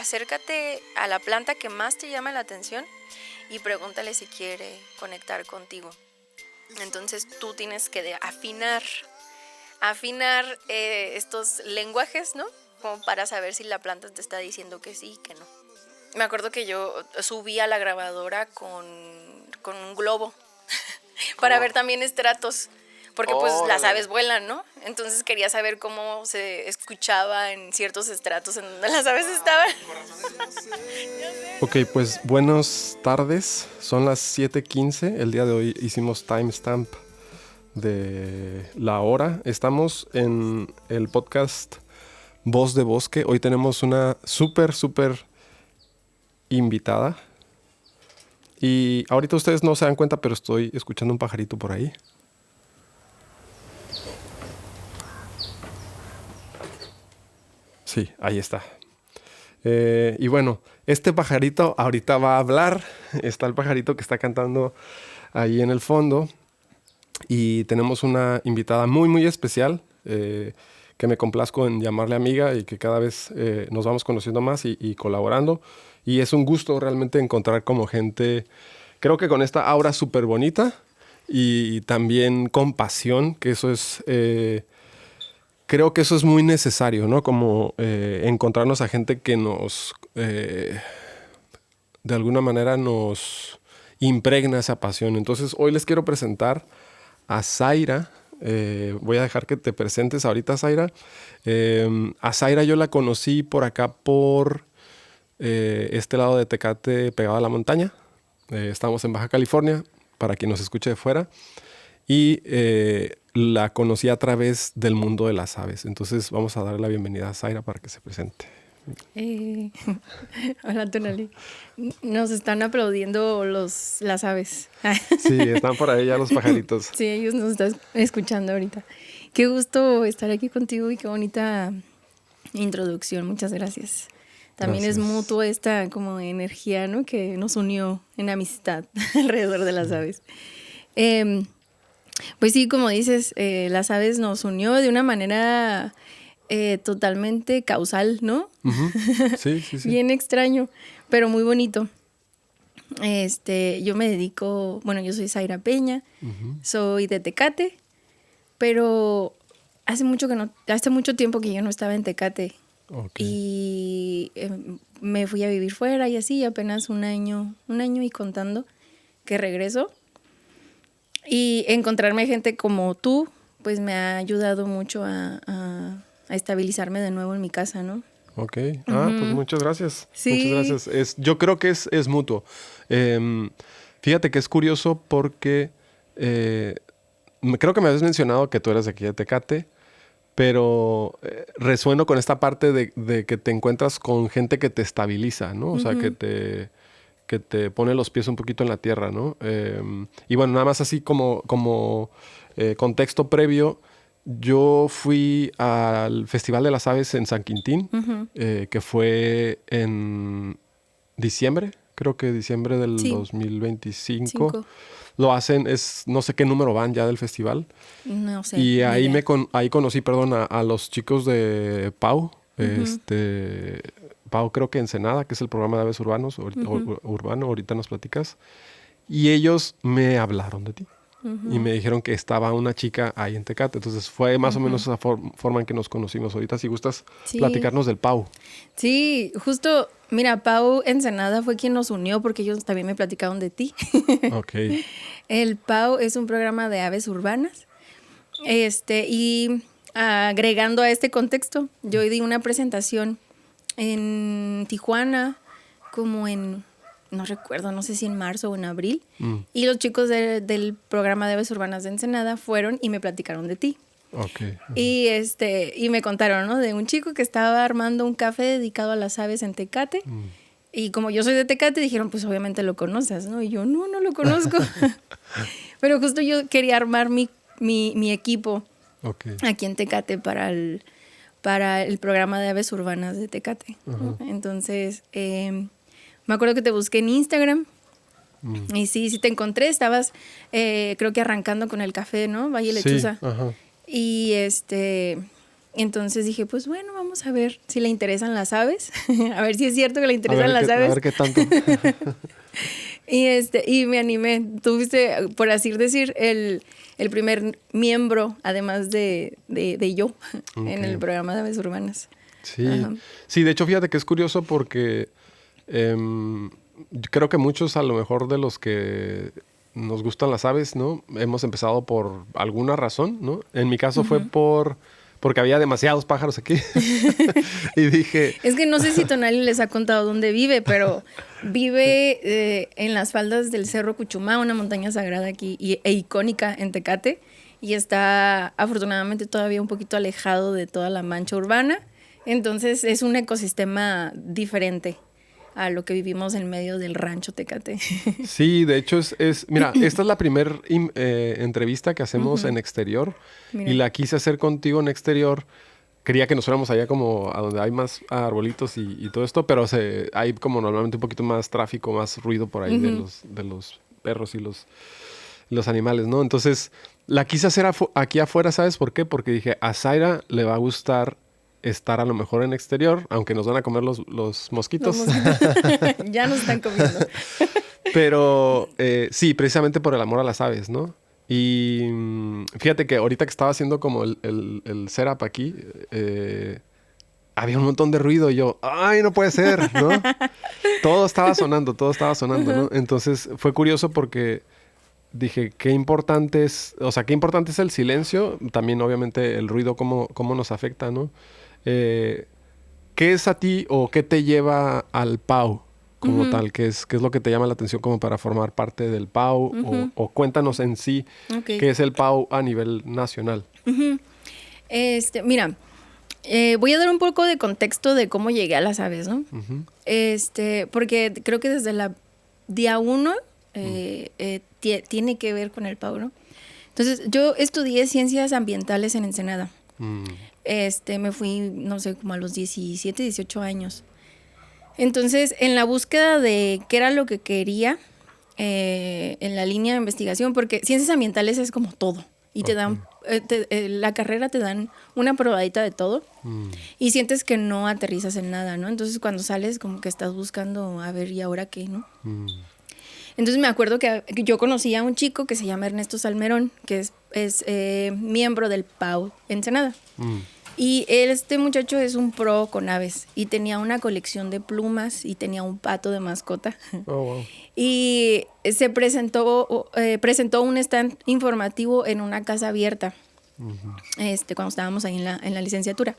acércate a la planta que más te llama la atención y pregúntale si quiere conectar contigo. Entonces tú tienes que afinar estos lenguajes, ¿no? Como para saber si la planta te está diciendo que sí y que no. Me acuerdo que yo subí a la grabadora con un globo para ver también estratos, porque pues las aves vuelan, ¿no? Entonces quería saber cómo se escuchaba en ciertos estratos en donde las aves estaban. Ok, pues buenas tardes, son las 7:15, el día de hoy hicimos timestamp de la hora. Estamos en el podcast Voz de Bosque. Hoy tenemos una súper invitada. Y ahorita ustedes no se dan cuenta, pero estoy escuchando un pajarito por ahí. Sí, ahí está. Y bueno, este pajarito ahorita va a hablar. Está el pajarito que está cantando ahí en el fondo. Y tenemos una invitada muy especial, que me complazco en llamarle amiga y que cada vez nos vamos conociendo más y colaborando. Y es un gusto realmente encontrar como gente, creo que con esta aura súper bonita y también con pasión, que eso es, creo que eso es muy necesario, ¿no? Como encontrarnos a gente que nos, de alguna manera nos impregna esa pasión. Entonces hoy les quiero presentar a Zaira. Voy a dejar que te presentes ahorita, Zaira. A Zaira yo la conocí por acá, por este lado de Tecate, pegado a la montaña. Estamos en Baja California, para quien nos escuche de fuera. Y la conocí a través del mundo de las aves. Entonces vamos a darle la bienvenida a Zaira para que se presente. Hola, Tonali. Nos están aplaudiendo las aves. Sí, están por ahí ya los pajaritos. Sí, ellos nos están escuchando ahorita. Qué gusto estar aquí contigo y qué bonita introducción. Muchas gracias. También Gracias. es mutuo esta como energía, ¿no? Que nos unió en amistad alrededor de las aves. Pues sí, como dices, las aves nos unió de una manera totalmente causal, ¿no? Uh-huh. Sí. Bien extraño, pero muy bonito. Yo me dedico, yo soy Zaira Peña, Uh-huh. soy de Tecate, pero hace mucho tiempo que yo no estaba en Tecate. Okay. Y me fui a vivir fuera y así, apenas un año y contando que regreso. Y encontrarme gente como tú, pues me ha ayudado mucho a estabilizarme de nuevo en mi casa, ¿no? Ok. Pues muchas gracias. Sí. Muchas gracias. Yo creo que es mutuo. Fíjate que es curioso porque creo que me habías mencionado que tú eres de aquí de Tecate, pero resueno con esta parte de que te encuentras con gente que te estabiliza, ¿no? O sea, que te pone los pies un poquito en la tierra, ¿no? Y bueno, nada más así como contexto previo. Yo fui al Festival de las Aves en San Quintín, que fue en diciembre, creo que diciembre del 2025. Lo hacen, no sé qué número van ya del festival. No sé. Y ahí ahí conocí, a los chicos de Pau. Pau, creo que Ensenada, que es el programa de aves urbanos, urbano, ahorita nos platicas. Y ellos me hablaron de ti. Y me dijeron que estaba una chica ahí en Tecate. Entonces fue más o menos esa forma en que nos conocimos. Ahorita, si gustas platicarnos del Pau. Sí, justo, mira, Pau Ensenada fue quien nos unió porque ellos también me platicaron de ti. Ok. El Pau es un programa de aves urbanas. Y agregando a este contexto, yo di una presentación en Tijuana, como no recuerdo, no sé si en marzo o en abril. Y los chicos del programa de aves urbanas de Ensenada fueron y me platicaron de ti. Okay. Y me contaron, ¿no? De un chico que estaba armando un café dedicado a las aves en Tecate. Y como yo soy de Tecate, dijeron, pues obviamente lo conoces, ¿no? Y yo, no lo conozco. Pero justo yo quería armar mi equipo aquí en Tecate para el programa de aves urbanas de Tecate. Entonces, me acuerdo que te busqué en Instagram. Y sí te encontré. Estabas, creo que arrancando con el café, ¿no? Valle Lechuza. Sí, ajá. Y Entonces dije, pues bueno, vamos a ver si le interesan las aves. A ver si es cierto que le interesan las aves. A ver qué tanto. Y me animé. Tú fuiste, por así decir, el primer miembro, además de yo, en el programa de Aves Urbanas. Sí. Sí, de hecho, fíjate que es curioso porque creo que muchos, a lo mejor, de los que nos gustan las aves, ¿no? Hemos empezado por alguna razón, ¿no? En mi caso fue porque había demasiados pájaros aquí. Y dije... Es que no sé si Tonali les ha contado dónde vive, pero vive en las faldas del Cerro Cuchumá, una montaña sagrada aquí e icónica en Tecate. Y está afortunadamente todavía un poquito alejado de toda la mancha urbana. Entonces es un ecosistema diferente a lo que vivimos en medio del rancho Tecate. Sí, de hecho mira, esta es la primera entrevista que hacemos en exterior. Mira. Y la quise hacer contigo en exterior. Quería que nos fuéramos allá como a donde hay más arbolitos y todo esto, pero hay como normalmente un poquito más tráfico, más ruido por ahí de los perros y los animales, ¿no? Entonces la quise hacer aquí afuera, ¿sabes por qué? Porque dije, a Zaira le va a gustar estar a lo mejor en exterior, aunque nos van a comer los mosquitos. Los mosquitos. Ya nos están comiendo. Pero sí, precisamente por el amor a las aves, ¿no? Y fíjate que ahorita que estaba haciendo como el setup aquí, había un montón de ruido y yo, ¡ay, no puede ser!, ¿no? Todo estaba sonando, ¿no? Entonces fue curioso porque dije, qué importante es el silencio, también obviamente el ruido, cómo nos afecta, ¿no? ¿Qué es a ti o qué te lleva al PAU como tal? ¿Qué es lo que te llama la atención como para formar parte del PAU? O cuéntanos en sí qué es el PAU a nivel nacional. Mira, voy a dar un poco de contexto de cómo llegué a las aves, ¿no? Porque creo que desde el día 1 tiene que ver con el PAU, ¿no? Entonces, yo estudié ciencias ambientales en Ensenada. Me fui, no sé, como a los 17, 18 años. Entonces, en la búsqueda de qué era lo que quería en la línea de investigación, porque ciencias ambientales es como todo, y te dan, la carrera te dan una probadita de todo, y sientes que no aterrizas en nada, ¿no? Entonces, cuando sales, como que estás buscando, a ver, ¿y ahora qué, no? Entonces me acuerdo que yo conocí a un chico que se llama Ernesto Salmerón, que es miembro del PAU Ensenada. Y este muchacho es un pro con aves y tenía una colección de plumas y tenía un pato de mascota. Oh, wow. Y se presentó un stand informativo en una casa abierta cuando estábamos ahí en la licenciatura.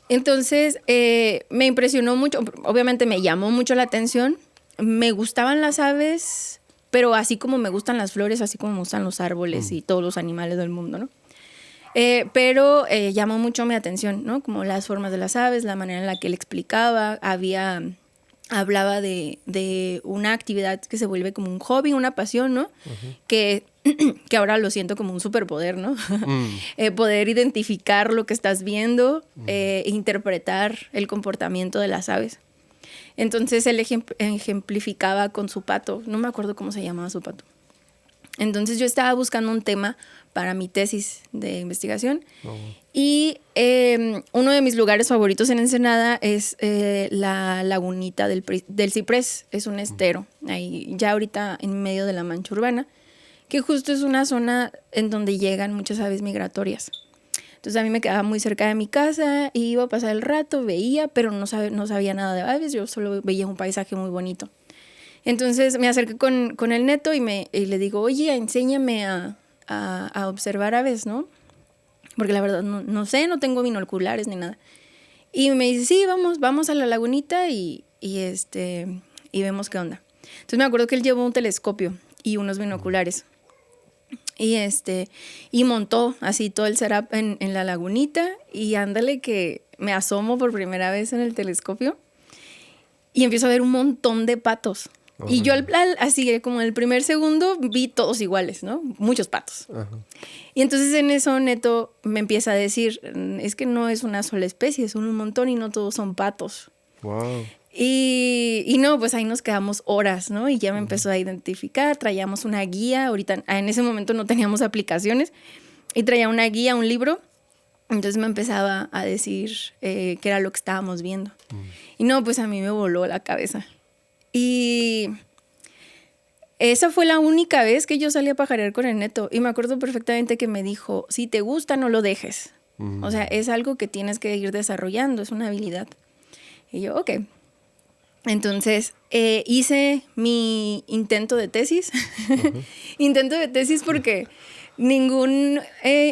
Entonces me impresionó mucho, obviamente me llamó mucho la atención. Me gustaban las aves, pero así como me gustan las flores, así como me gustan los árboles y todos los animales del mundo, ¿no? Pero llamó mucho mi atención, ¿no? Como las formas de las aves, la manera en la que él explicaba. Hablaba de una actividad que se vuelve como un hobby, una pasión, ¿no? Que ahora lo siento como un superpoder, ¿no? Poder identificar lo que estás viendo, interpretar el comportamiento de las aves. Entonces él ejemplificaba con su pato, no me acuerdo cómo se llamaba su pato. Entonces yo estaba buscando un tema para mi tesis de investigación y uno de mis lugares favoritos en Ensenada es la lagunita del Ciprés, es un estero, ahí ya ahorita en medio de la mancha urbana, que justo es una zona en donde llegan muchas aves migratorias. Entonces a mí me quedaba muy cerca de mi casa, iba a pasar el rato, veía, pero no sabía nada de aves, yo solo veía un paisaje muy bonito. Entonces me acerqué con el Neto y le digo, oye, enséñame a observar aves, ¿no? Porque la verdad no sé, no tengo binoculares ni nada. Y me dice, sí, vamos a la lagunita y vemos qué onda. Entonces me acuerdo que él llevó un telescopio y unos binoculares. Y montó así todo el setup en la lagunita y ándale que me asomo por primera vez en el telescopio y empiezo a ver un montón de patos. Y yo así como en el primer segundo vi todos iguales, ¿no? Muchos patos. Y entonces en eso Neto me empieza a decir, es que no es una sola especie, son un montón y no todos son patos. Wow. Y no, pues ahí nos quedamos horas, ¿no? Y ya me empezó a identificar, traíamos una guía, ahorita en ese momento no teníamos aplicaciones, y traía una guía, un libro, Entonces me empezaba a decir qué era lo que estábamos viendo. Y no, pues a mí me voló la cabeza. Y esa fue la única vez que yo salí a pajarear con el Neto. Y me acuerdo perfectamente que me dijo, si te gusta, no lo dejes. O sea, es algo que tienes que ir desarrollando, es una habilidad. Y yo, ok. Entonces, hice mi intento de tesis. Intento de tesis porque ningún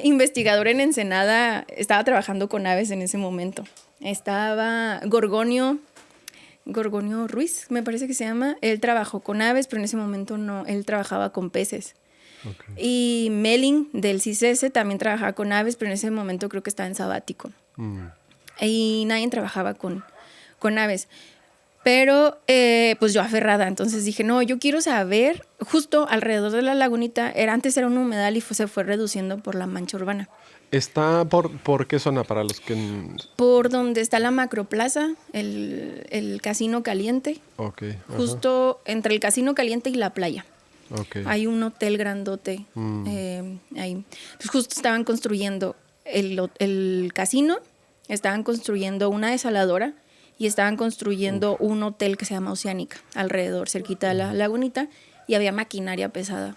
investigador en Ensenada estaba trabajando con aves en ese momento. Estaba Gorgonio Ruiz, me parece que se llama. Él trabajó con aves, pero en ese momento no, él trabajaba con peces. Okay. Y Melin del CICESE también trabajaba con aves, pero en ese momento creo que estaba en sabático. Y nadie trabajaba con aves. Pero pues yo aferrada, entonces dije, no, yo quiero saber, justo alrededor de la lagunita, antes era un humedal y se fue reduciendo por la mancha urbana. ¿Está por qué zona para los que...? Por donde está la Macroplaza, el Casino Caliente. Okay, justo entre el Casino Caliente y la playa. Okay. Hay un hotel grandote ahí. Pues justo estaban construyendo el casino, estaban construyendo una desaladora y estaban construyendo un hotel que se llama Oceánica, alrededor, cerquita de la lagunita, y había maquinaria pesada.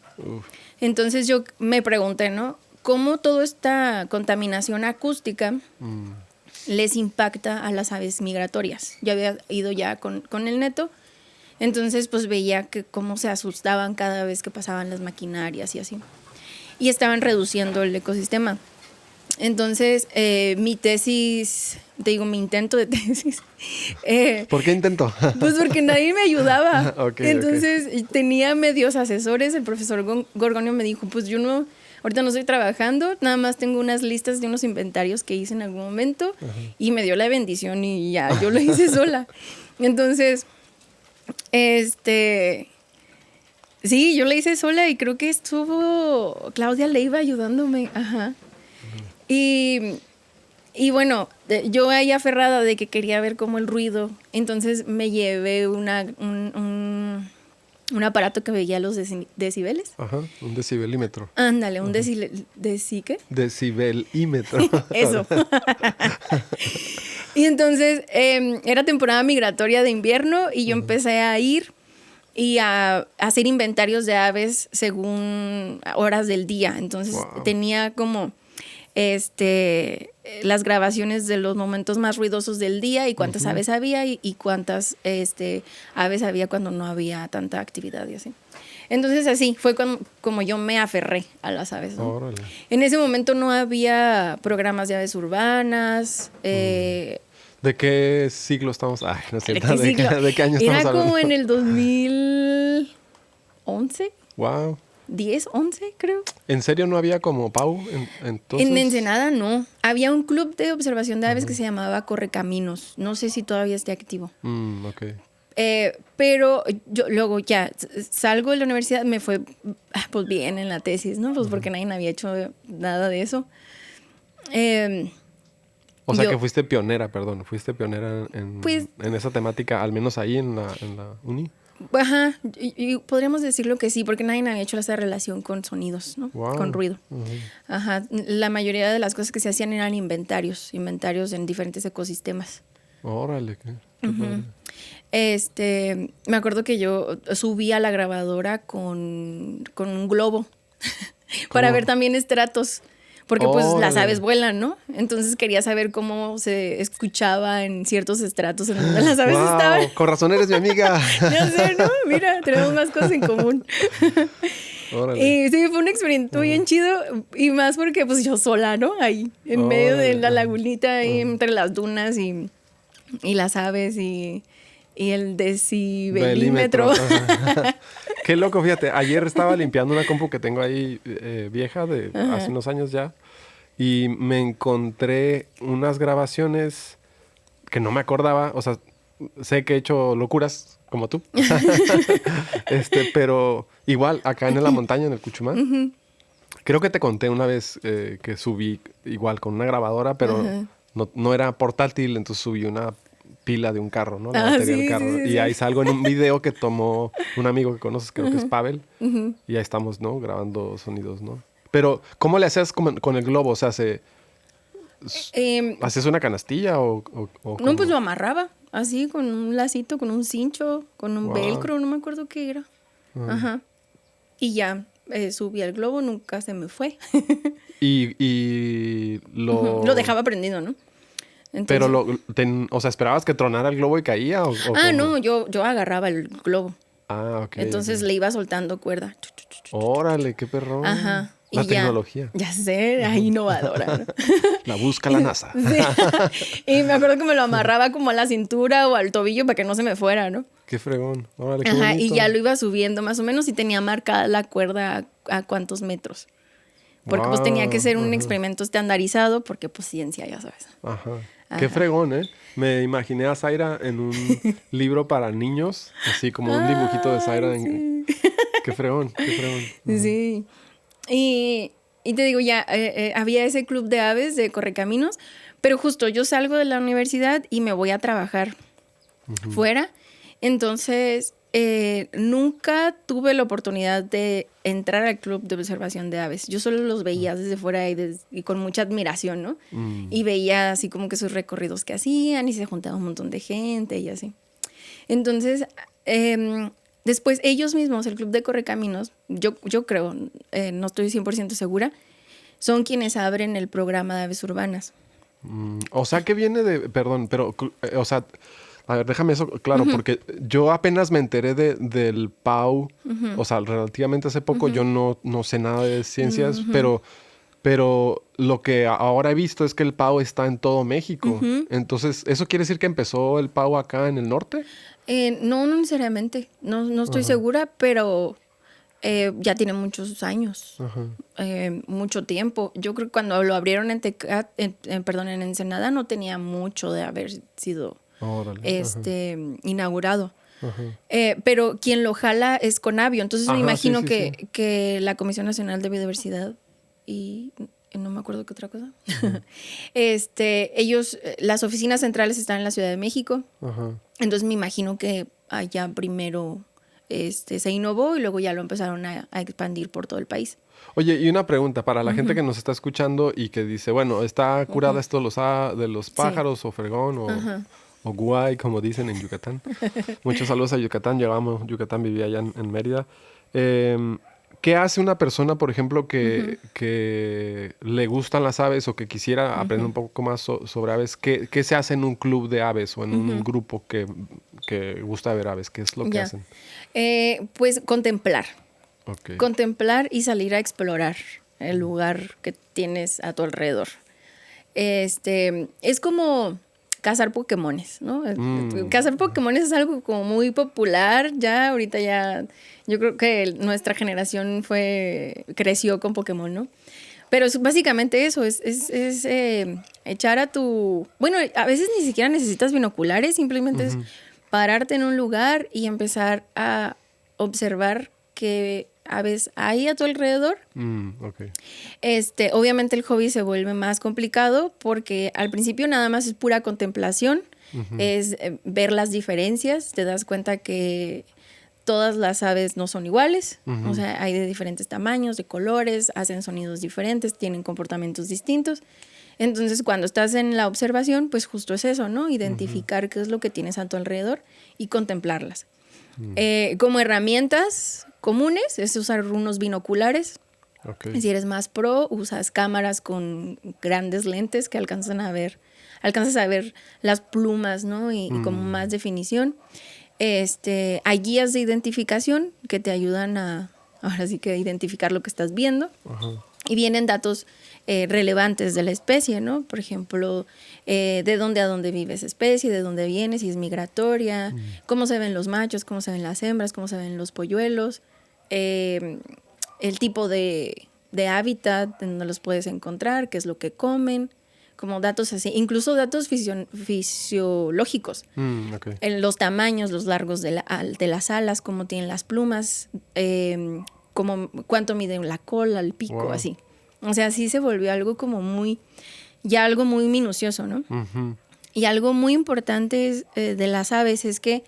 Entonces yo me pregunté, ¿no? ¿Cómo toda esta contaminación acústica les impacta a las aves migratorias? Yo había ido ya con el Neto, entonces pues veía que cómo se asustaban cada vez que pasaban las maquinarias y así. Y estaban reduciendo el ecosistema. Entonces, mi tesis, te digo, mi intento de tesis. ¿Por qué intento? Pues porque nadie me ayudaba. Okay, entonces, tenía medios asesores. El profesor Gorgonio me dijo, pues yo no, ahorita no estoy trabajando, nada más tengo unas listas de unos inventarios que hice en algún momento. Y me dio la bendición y ya, yo lo hice sola. Entonces, sí, yo lo hice sola y creo que estuvo Claudia Leiva ayudándome. Ajá. Y bueno, yo ahí aferrada de que quería ver cómo el ruido, entonces me llevé un aparato que veía los decibeles. Ajá, un decibelímetro. Ándale, un ¿qué? Decibelímetro. Eso. Y entonces era temporada migratoria de invierno y yo empecé a ir y a hacer inventarios de aves según horas del día. Entonces tenía como las grabaciones de los momentos más ruidosos del día y cuántas aves había y cuántas aves había cuando no había tanta actividad y así. Entonces así fue como yo me aferré a las aves, ¿no? En ese momento no había programas de aves urbanas. ¿De qué siglo estamos? Ay, no sé. ¿De qué año estamos hablando? Era como en el 2011. Wow. 10, 11, creo. ¿En serio no había como Pau entonces? En Ensenada no. Había un club de observación de aves que se llamaba Correcaminos. No sé si todavía esté activo. Okay. Pero yo luego ya salgo de la universidad, me fue pues bien en la tesis, ¿no? Pues porque nadie había hecho nada de eso. O sea que fuiste pionera en esa temática, al menos ahí en la uni. Ajá, y podríamos decirlo que sí, porque nadie había hecho esa relación con sonidos, ¿no? Wow. Con ruido. Ajá, la mayoría de las cosas que se hacían eran inventarios en diferentes ecosistemas. Órale, qué padre. Me acuerdo que yo subí a la grabadora con un globo para ver también estratos. Porque pues las aves vuelan, ¿no? Entonces quería saber cómo se escuchaba en ciertos estratos en donde las aves estaban. Con razón eres mi amiga. No sé, ¿no? Mira, tenemos más cosas en común. Y sí, fue un experimento bien chido. Y más porque pues yo sola, ¿no? Ahí, en medio de la lagunita, ahí entre las dunas y las aves y el decibelímetro. Qué loco, fíjate. Ayer estaba limpiando una compu que tengo ahí vieja de hace unos años ya. Y me encontré unas grabaciones que no me acordaba. O sea, sé que he hecho locuras como tú. Pero igual, acá en la montaña, en el Cuchumán. Creo que te conté una vez que subí igual con una grabadora, pero no era portátil, entonces subí una pila de un carro, ¿no? La batería del carro. Y ahí salgo en un video que tomó un amigo que conoces, creo que es Pavel. Y ahí estamos, ¿no? Grabando sonidos, ¿no? Pero, ¿cómo le hacías con el globo? O sea, ¿hacías una canastilla o No, cómo? pues lo amarraba así con un lacito, con un cincho, con un Wow. velcro, no me acuerdo qué era. Ajá. Y ya subí al globo, nunca se me fue. Y Lo dejaba prendido, ¿no? Pero Entonces, o sea, ¿esperabas que tronara el globo y caía o cómo? no, yo agarraba el globo. Ah, ok. Entonces Ok. le iba soltando cuerda. Órale, qué perrón. Ajá. La Y ya. tecnología. Ya sé, innovadora, ¿no? La busca la NASA. Sí. Y me acuerdo que me lo amarraba como a la cintura o al tobillo para que no se me fuera, ¿no? Qué fregón. Órale, qué Ajá, bonito. y ya lo iba subiendo más o menos y tenía marcada la cuerda a cuántos metros. Porque pues tenía que ser un Ajá. experimento estandarizado porque pues ciencia, ya sabes. Ajá. Ajá. Qué fregón, ¿eh? Me imaginé a Zaira en un libro para niños, así como un dibujito de Zaira. Ay, sí. Qué fregón, qué fregón. Sí. Y te digo, ya había ese club de aves de correcaminos, pero justo yo salgo de la universidad y me voy a trabajar fuera. Entonces, nunca tuve la oportunidad de entrar al club de observación de aves. Yo solo los veía desde fuera y con mucha admiración, ¿no? Y veía así como que sus recorridos que hacían y se juntaba un montón de gente y así. Entonces, después ellos mismos, el club de correcaminos, yo creo, no estoy 100% segura, son quienes abren el programa de aves urbanas. O sea, que viene de... Perdón, pero... o sea... A ver, déjame eso claro, porque yo apenas me enteré del PAU, o sea, relativamente hace poco, yo no sé nada de ciencias, pero lo que ahora he visto es que el PAU está en todo México. Entonces, ¿eso quiere decir que empezó el PAU acá en el norte? No necesariamente, no estoy segura, pero ya tiene muchos años, mucho tiempo. Yo creo que cuando lo abrieron en en Ensenada no tenía mucho de haber sido inaugurado. Pero quien lo jala es Conavio. Entonces me imagino sí. que la Comisión Nacional de Biodiversidad y no me acuerdo qué otra cosa. Ellos, las oficinas centrales están en la Ciudad de México. Entonces me imagino que allá primero se innovó y luego ya lo empezaron a expandir por todo el país. Oye, y una pregunta para la gente que nos está escuchando y que dice, bueno, ¿está curada esto de los pájaros o fregón o guay, como dicen en Yucatán? Muchos saludos a Yucatán. Llegamos, Yucatán, vivía allá en Mérida. ¿Qué hace una persona, por ejemplo, que le gustan las aves o que quisiera aprender un poco más sobre aves? ¿Qué se hace en un club de aves o en un grupo que gusta ver aves? ¿Qué es lo que hacen? Pues contemplar. Okay. Contemplar y salir a explorar el lugar que tienes a tu alrededor. Es como cazar Pokémones, ¿no? Cazar Pokémones es algo como muy popular ya, ahorita ya, yo creo que nuestra generación creció con Pokémon, ¿no? Pero es básicamente eso, es echar a tu... Bueno, a veces ni siquiera necesitas binoculares, simplemente es pararte en un lugar y empezar a observar qué aves hay a tu alrededor. Okay. Obviamente el hobby se vuelve más complicado porque al principio nada más es pura contemplación, es ver las diferencias, te das cuenta que todas las aves no son iguales, o sea, hay de diferentes tamaños, de colores, hacen sonidos diferentes, tienen comportamientos distintos. Entonces, cuando estás en la observación, pues justo es eso, ¿no? Identificar qué es lo que tienes a tu alrededor y contemplarlas. Como herramientas comunes es usar unos binoculares. Okay. Si eres más pro, usas cámaras con grandes lentes que alcanzas a ver las plumas, ¿no? Y con más definición. Hay guías de identificación que te ayudan ahora sí que identificar lo que estás viendo. Y vienen datos relevantes de la especie, ¿no? Por ejemplo, de dónde a dónde vive esa especie, de dónde viene, si es migratoria, cómo se ven los machos, cómo se ven las hembras, cómo se ven los polluelos, el tipo de hábitat en donde los puedes encontrar, qué es lo que comen, como datos así, incluso datos fisiológicos. Okay. En los tamaños, los largos de las alas, cómo tienen las plumas, cuánto mide la cola, el pico, así. O sea, sí se volvió algo como algo muy minucioso, ¿no? Y algo muy importante de las aves es que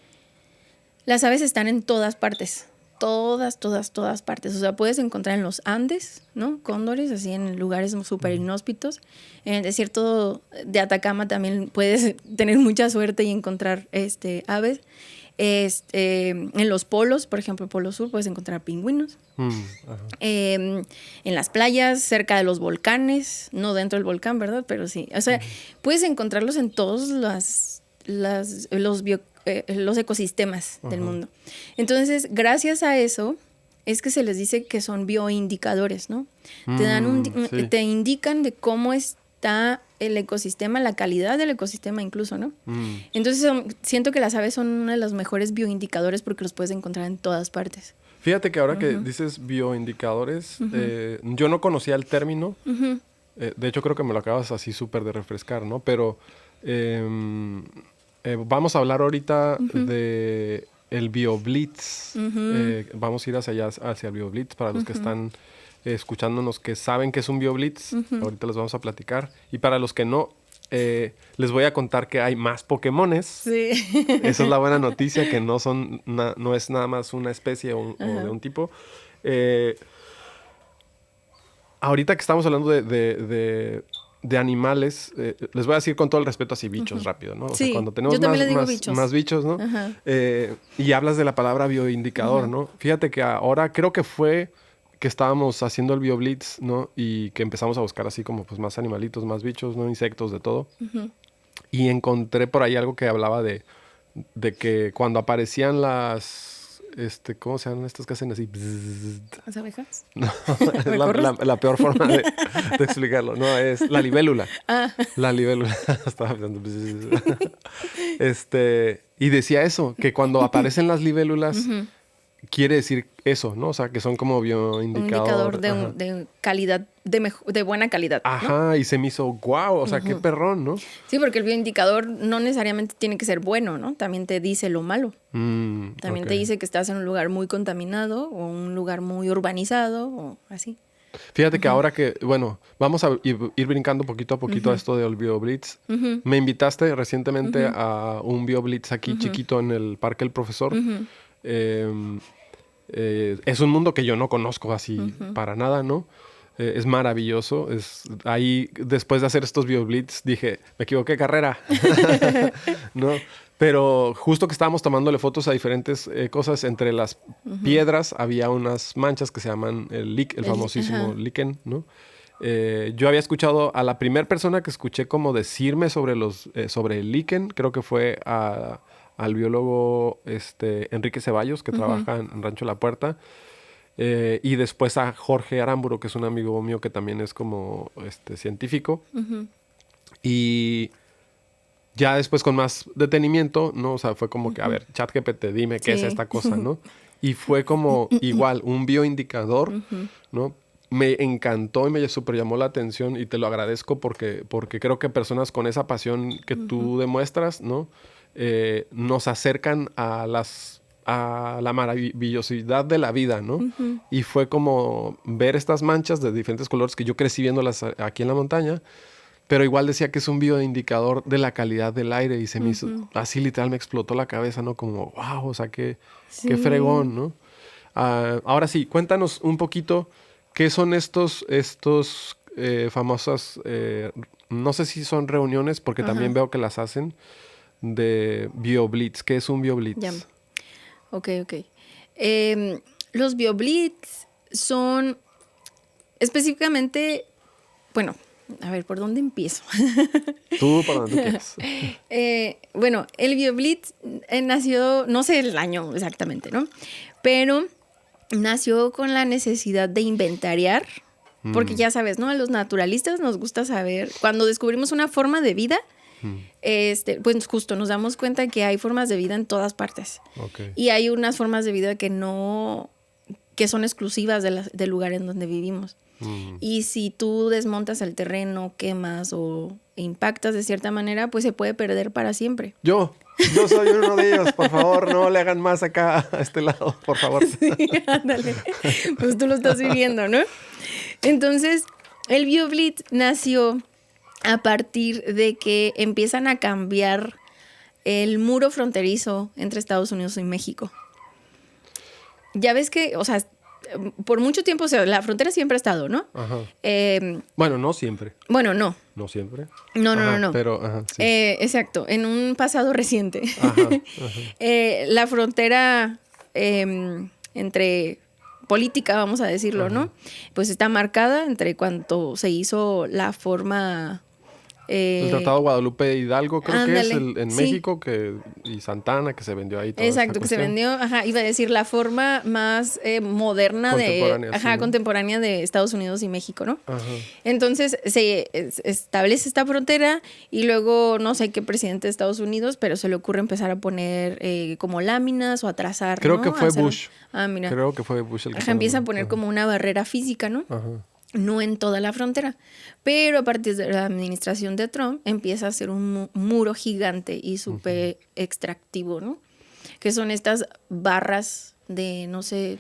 las aves están en todas partes todas partes. O sea, puedes encontrar en los Andes, ¿no? Cóndores, así en lugares súper inhóspitos. En el desierto de Atacama también puedes tener mucha suerte y encontrar aves. En los polos, por ejemplo, Polo Sur, puedes encontrar pingüinos. En las playas, cerca de los volcanes, no dentro del volcán, ¿verdad? Pero sí. O sea, puedes encontrarlos en todos los ecosistemas del mundo. Entonces, gracias a eso, es que se les dice que son bioindicadores, ¿no? Te indican de cómo está el ecosistema, la calidad del ecosistema incluso, ¿no? Entonces, siento que las aves son uno de los mejores bioindicadores porque los puedes encontrar en todas partes. Fíjate que ahora que dices bioindicadores, yo no conocía el término. De hecho, creo que me lo acabas así súper de refrescar, ¿no? Pero vamos a hablar ahorita de el BioBlitz. Vamos a ir hacia allá, hacia el BioBlitz, para los que están escuchándonos, que saben que es un BioBlitz. Ahorita les vamos a platicar. Y para los que no, les voy a contar que hay más Pokémones. Sí. Esa es la buena noticia, que no es nada más una especie o de un tipo. Ahorita que estamos hablando de animales, les voy a decir con todo el respeto así bichos rápido, ¿no? O sea, cuando tenemos más bichos, ¿no? Y hablas de la palabra bioindicador, ¿no? Fíjate que ahora creo que fue que estábamos haciendo el BioBlitz, ¿no? Y que empezamos a buscar así como pues más animalitos, más bichos, ¿no? Insectos, de todo. Y encontré por ahí algo que hablaba de que cuando aparecían las... ¿cómo se llaman estas que hacen así? ¿Las abejas? No, es la peor forma de explicarlo. No, es la libélula. La libélula. Estaba pensando. Y decía eso, que cuando aparecen las libélulas, quiere decir eso, ¿no? O sea, que son como bioindicador. Un indicador de calidad, de buena calidad, ¿no? Ajá, y se me hizo guau, o sea, qué perrón, ¿no? Sí, porque el bioindicador no necesariamente tiene que ser bueno, ¿no? También te dice lo malo. También te dice que estás en un lugar muy contaminado o un lugar muy urbanizado o así. Fíjate que ahora que, bueno, vamos a ir brincando poquito a poquito a esto del BioBlitz. Me invitaste recientemente a un BioBlitz aquí chiquito en el Parque El Profesor. Es un mundo que yo no conozco así para nada, ¿no? Es maravilloso. Ahí, después de hacer estos BioBlitz, dije, me equivoqué de carrera, ¿no? Pero justo que estábamos tomándole fotos a diferentes cosas, entre las piedras había unas manchas que se llaman el famosísimo líquen, ¿no? Yo había escuchado a la primera persona que escuché como decirme sobre el líquen, creo que fue al biólogo Enrique Ceballos, que trabaja en Rancho La Puerta, y después a Jorge Aramburu, que es un amigo mío que también es como científico. Y ya después con más detenimiento, ¿no? O sea, fue como que, a ver, ChatGPT, dime qué es esta cosa, ¿no? Y fue como igual, un bioindicador, ¿no? Me encantó y me súper llamó la atención y te lo agradezco porque creo que personas con esa pasión que tú demuestras, ¿no? Nos acercan a la maravillosidad de la vida, ¿no? Y fue como ver estas manchas de diferentes colores que yo crecí viéndolas aquí en la montaña, pero igual decía que es un bioindicador de la calidad del aire y se me hizo, así literal me explotó la cabeza, ¿no? Como, wow, o sea, qué fregón, ¿no? Ahora sí, cuéntanos un poquito qué son estos famosas, no sé si son reuniones, porque también veo que las hacen, de BioBlitz. ¿Qué es un BioBlitz? Ya. Ok. Los BioBlitz son específicamente, bueno, a ver, ¿por dónde empiezo? Tú, para donde tú quieras. Bueno, el BioBlitz nació, no sé el año exactamente, ¿no? Pero nació con la necesidad de inventariar, porque ya sabes, ¿no? A los naturalistas nos gusta saber, cuando descubrimos una forma de vida, pues justo nos damos cuenta que hay formas de vida en todas partes. Okay. Y hay unas formas de vida que son exclusivas del lugar en donde vivimos. Y si tú desmontas el terreno, quemas o impactas de cierta manera, pues se puede perder para siempre. Yo soy uno de ellos, por favor, no le hagan más acá a este lado, por favor. Sí, ándale. Pues tú lo estás viviendo, ¿no? Entonces, el BioBlitz nació a partir de que empiezan a cambiar el muro fronterizo entre Estados Unidos y México. ya ves que, o sea, por mucho tiempo, o sea, la frontera siempre ha estado, ¿no? Ajá. Bueno, no siempre. Bueno, no. No siempre. No, Ajá, no. Pero, sí. Exacto, en un pasado reciente. Ajá. La frontera entre política, vamos a decirlo, ¿no? Pues está marcada entre cuando se hizo la forma... el Tratado de Guadalupe Hidalgo, creo ándale, que es en sí. México, y Santana, que se vendió ahí toda Exacto, esta que se cuestión. vendió, iba a decir la forma más moderna Contemporánea, sí, ¿no? contemporánea de Estados Unidos y México, ¿no? Ajá. Entonces se establece esta frontera y luego no sé qué presidente de Estados Unidos, pero se le ocurre empezar a poner como láminas o a trazar, Creo ¿no? que fue Hacer- Bush. mira. Creo que fue Bush el que Empieza a pone- poner Ajá. como una barrera física, ¿no? Ajá. No en toda la frontera, pero a partir de la administración de Trump empieza a ser un muro gigante y súper extractivo, ¿no? Que son estas barras de, no sé...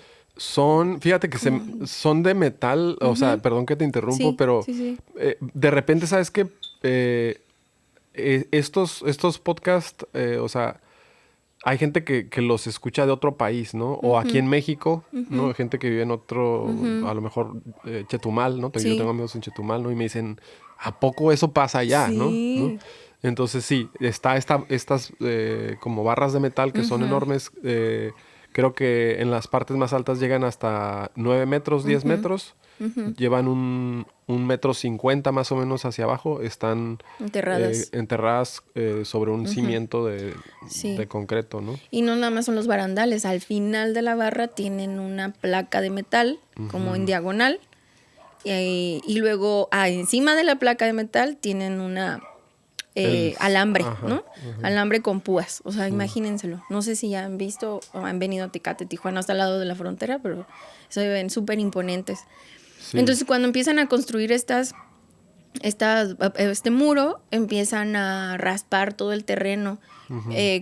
Fíjate que son de metal, o sea, perdón que te interrumpo, Sí, pero sí. de repente, ¿sabes qué? Estos podcasts, o sea, hay gente que los escucha de otro país, ¿no? O aquí en México, ¿no? Hay gente que vive en otro, a lo mejor Chetumal, ¿no? Sí. Yo tengo amigos en Chetumal, ¿no? Y me dicen, ¿a poco eso pasa allá, Sí. ¿no? Entonces sí, está estas como barras de metal que son enormes. Creo que en las partes más altas llegan hasta 9 metros, 10 metros. Llevan un 1,50 m más o menos hacia abajo. Están Enterradas. sobre un cimiento Sí. de concreto, ¿no? Y no nada más son los barandales, al final de la barra tienen una placa de metal como en diagonal y luego encima de la placa de metal tienen una alambre, ¿no? Alambre con púas, o sea, imagínenselo. No sé si ya han visto o han venido a Tecate, Tijuana, hasta al lado de la frontera, pero se ven súper imponentes. Sí. Entonces, cuando empiezan a construir este muro, empiezan a raspar todo el terreno,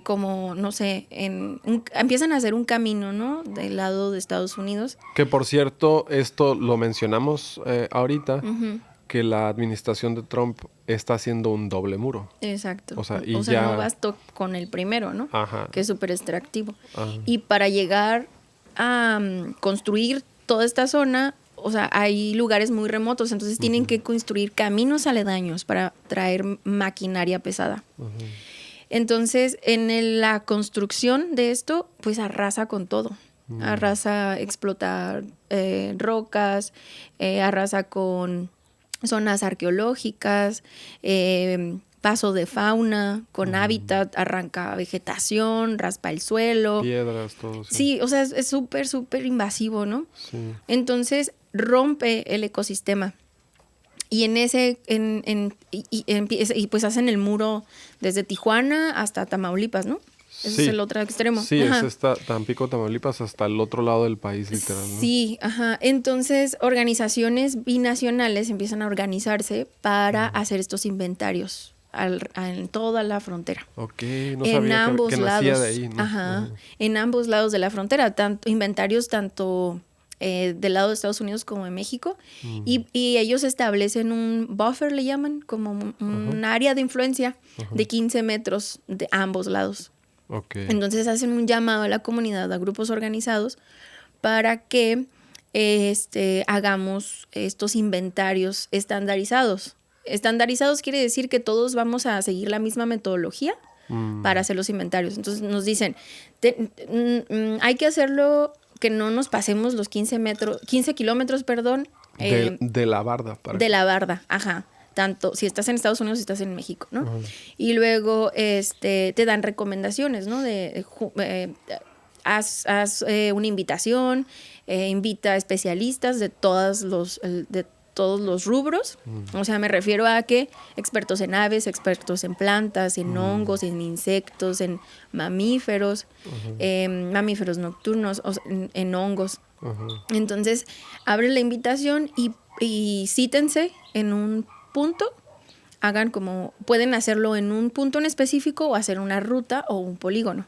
como, no sé, empiezan a hacer un camino, ¿no? Del lado de Estados Unidos. Que por cierto, esto lo mencionamos ahorita, que la administración de Trump está haciendo un doble muro. Exacto. O sea, no bastó con el primero, ¿no? Ajá. Que es súper extractivo. Ajá. Y para llegar a construir toda esta zona, o sea, hay lugares muy remotos, entonces tienen que construir caminos aledaños para traer maquinaria pesada. Entonces, en la construcción de esto, pues arrasa con todo. Arrasa explotar rocas, arrasa con zonas arqueológicas, paso de fauna, con hábitat, arranca vegetación, raspa el suelo. Piedras, todo. Sí, o sea, es súper, súper invasivo, ¿no? Sí. Entonces rompe el ecosistema. Y en ese, y pues hacen el muro desde Tijuana hasta Tamaulipas, ¿no? Ese es el otro extremo. Sí, es Tampico, Tamaulipas, hasta el otro lado del país, literal, ¿no? Sí, ajá. Entonces, organizaciones binacionales empiezan a organizarse para hacer estos inventarios en toda la frontera. Ok, no sabía ambos que lados, nacía de ahí, ¿no? Ajá. En ambos lados de la frontera, inventarios tanto del lado de Estados Unidos como de México, y ellos establecen un buffer, le llaman, como un área de influencia de 15 metros de ambos lados. Okay. Entonces hacen un llamado a la comunidad, a grupos organizados, para que hagamos estos inventarios estandarizados. Estandarizados quiere decir que todos vamos a seguir la misma metodología para hacer los inventarios. Entonces nos dicen, hay que hacerlo que no nos pasemos los 15 kilómetros, de la barda. De la barda, ajá. Tanto si estás en Estados Unidos, si estás en México, ¿no? Y luego te dan recomendaciones, ¿no? Haz una invitación, invita a especialistas de todos los rubros. O sea, me refiero a que expertos en aves, expertos en plantas, en hongos, en insectos, en mamíferos, mamíferos nocturnos, en hongos. Entonces, abre la invitación y cítense en un punto, pueden hacerlo en un punto en específico o hacer una ruta o un polígono.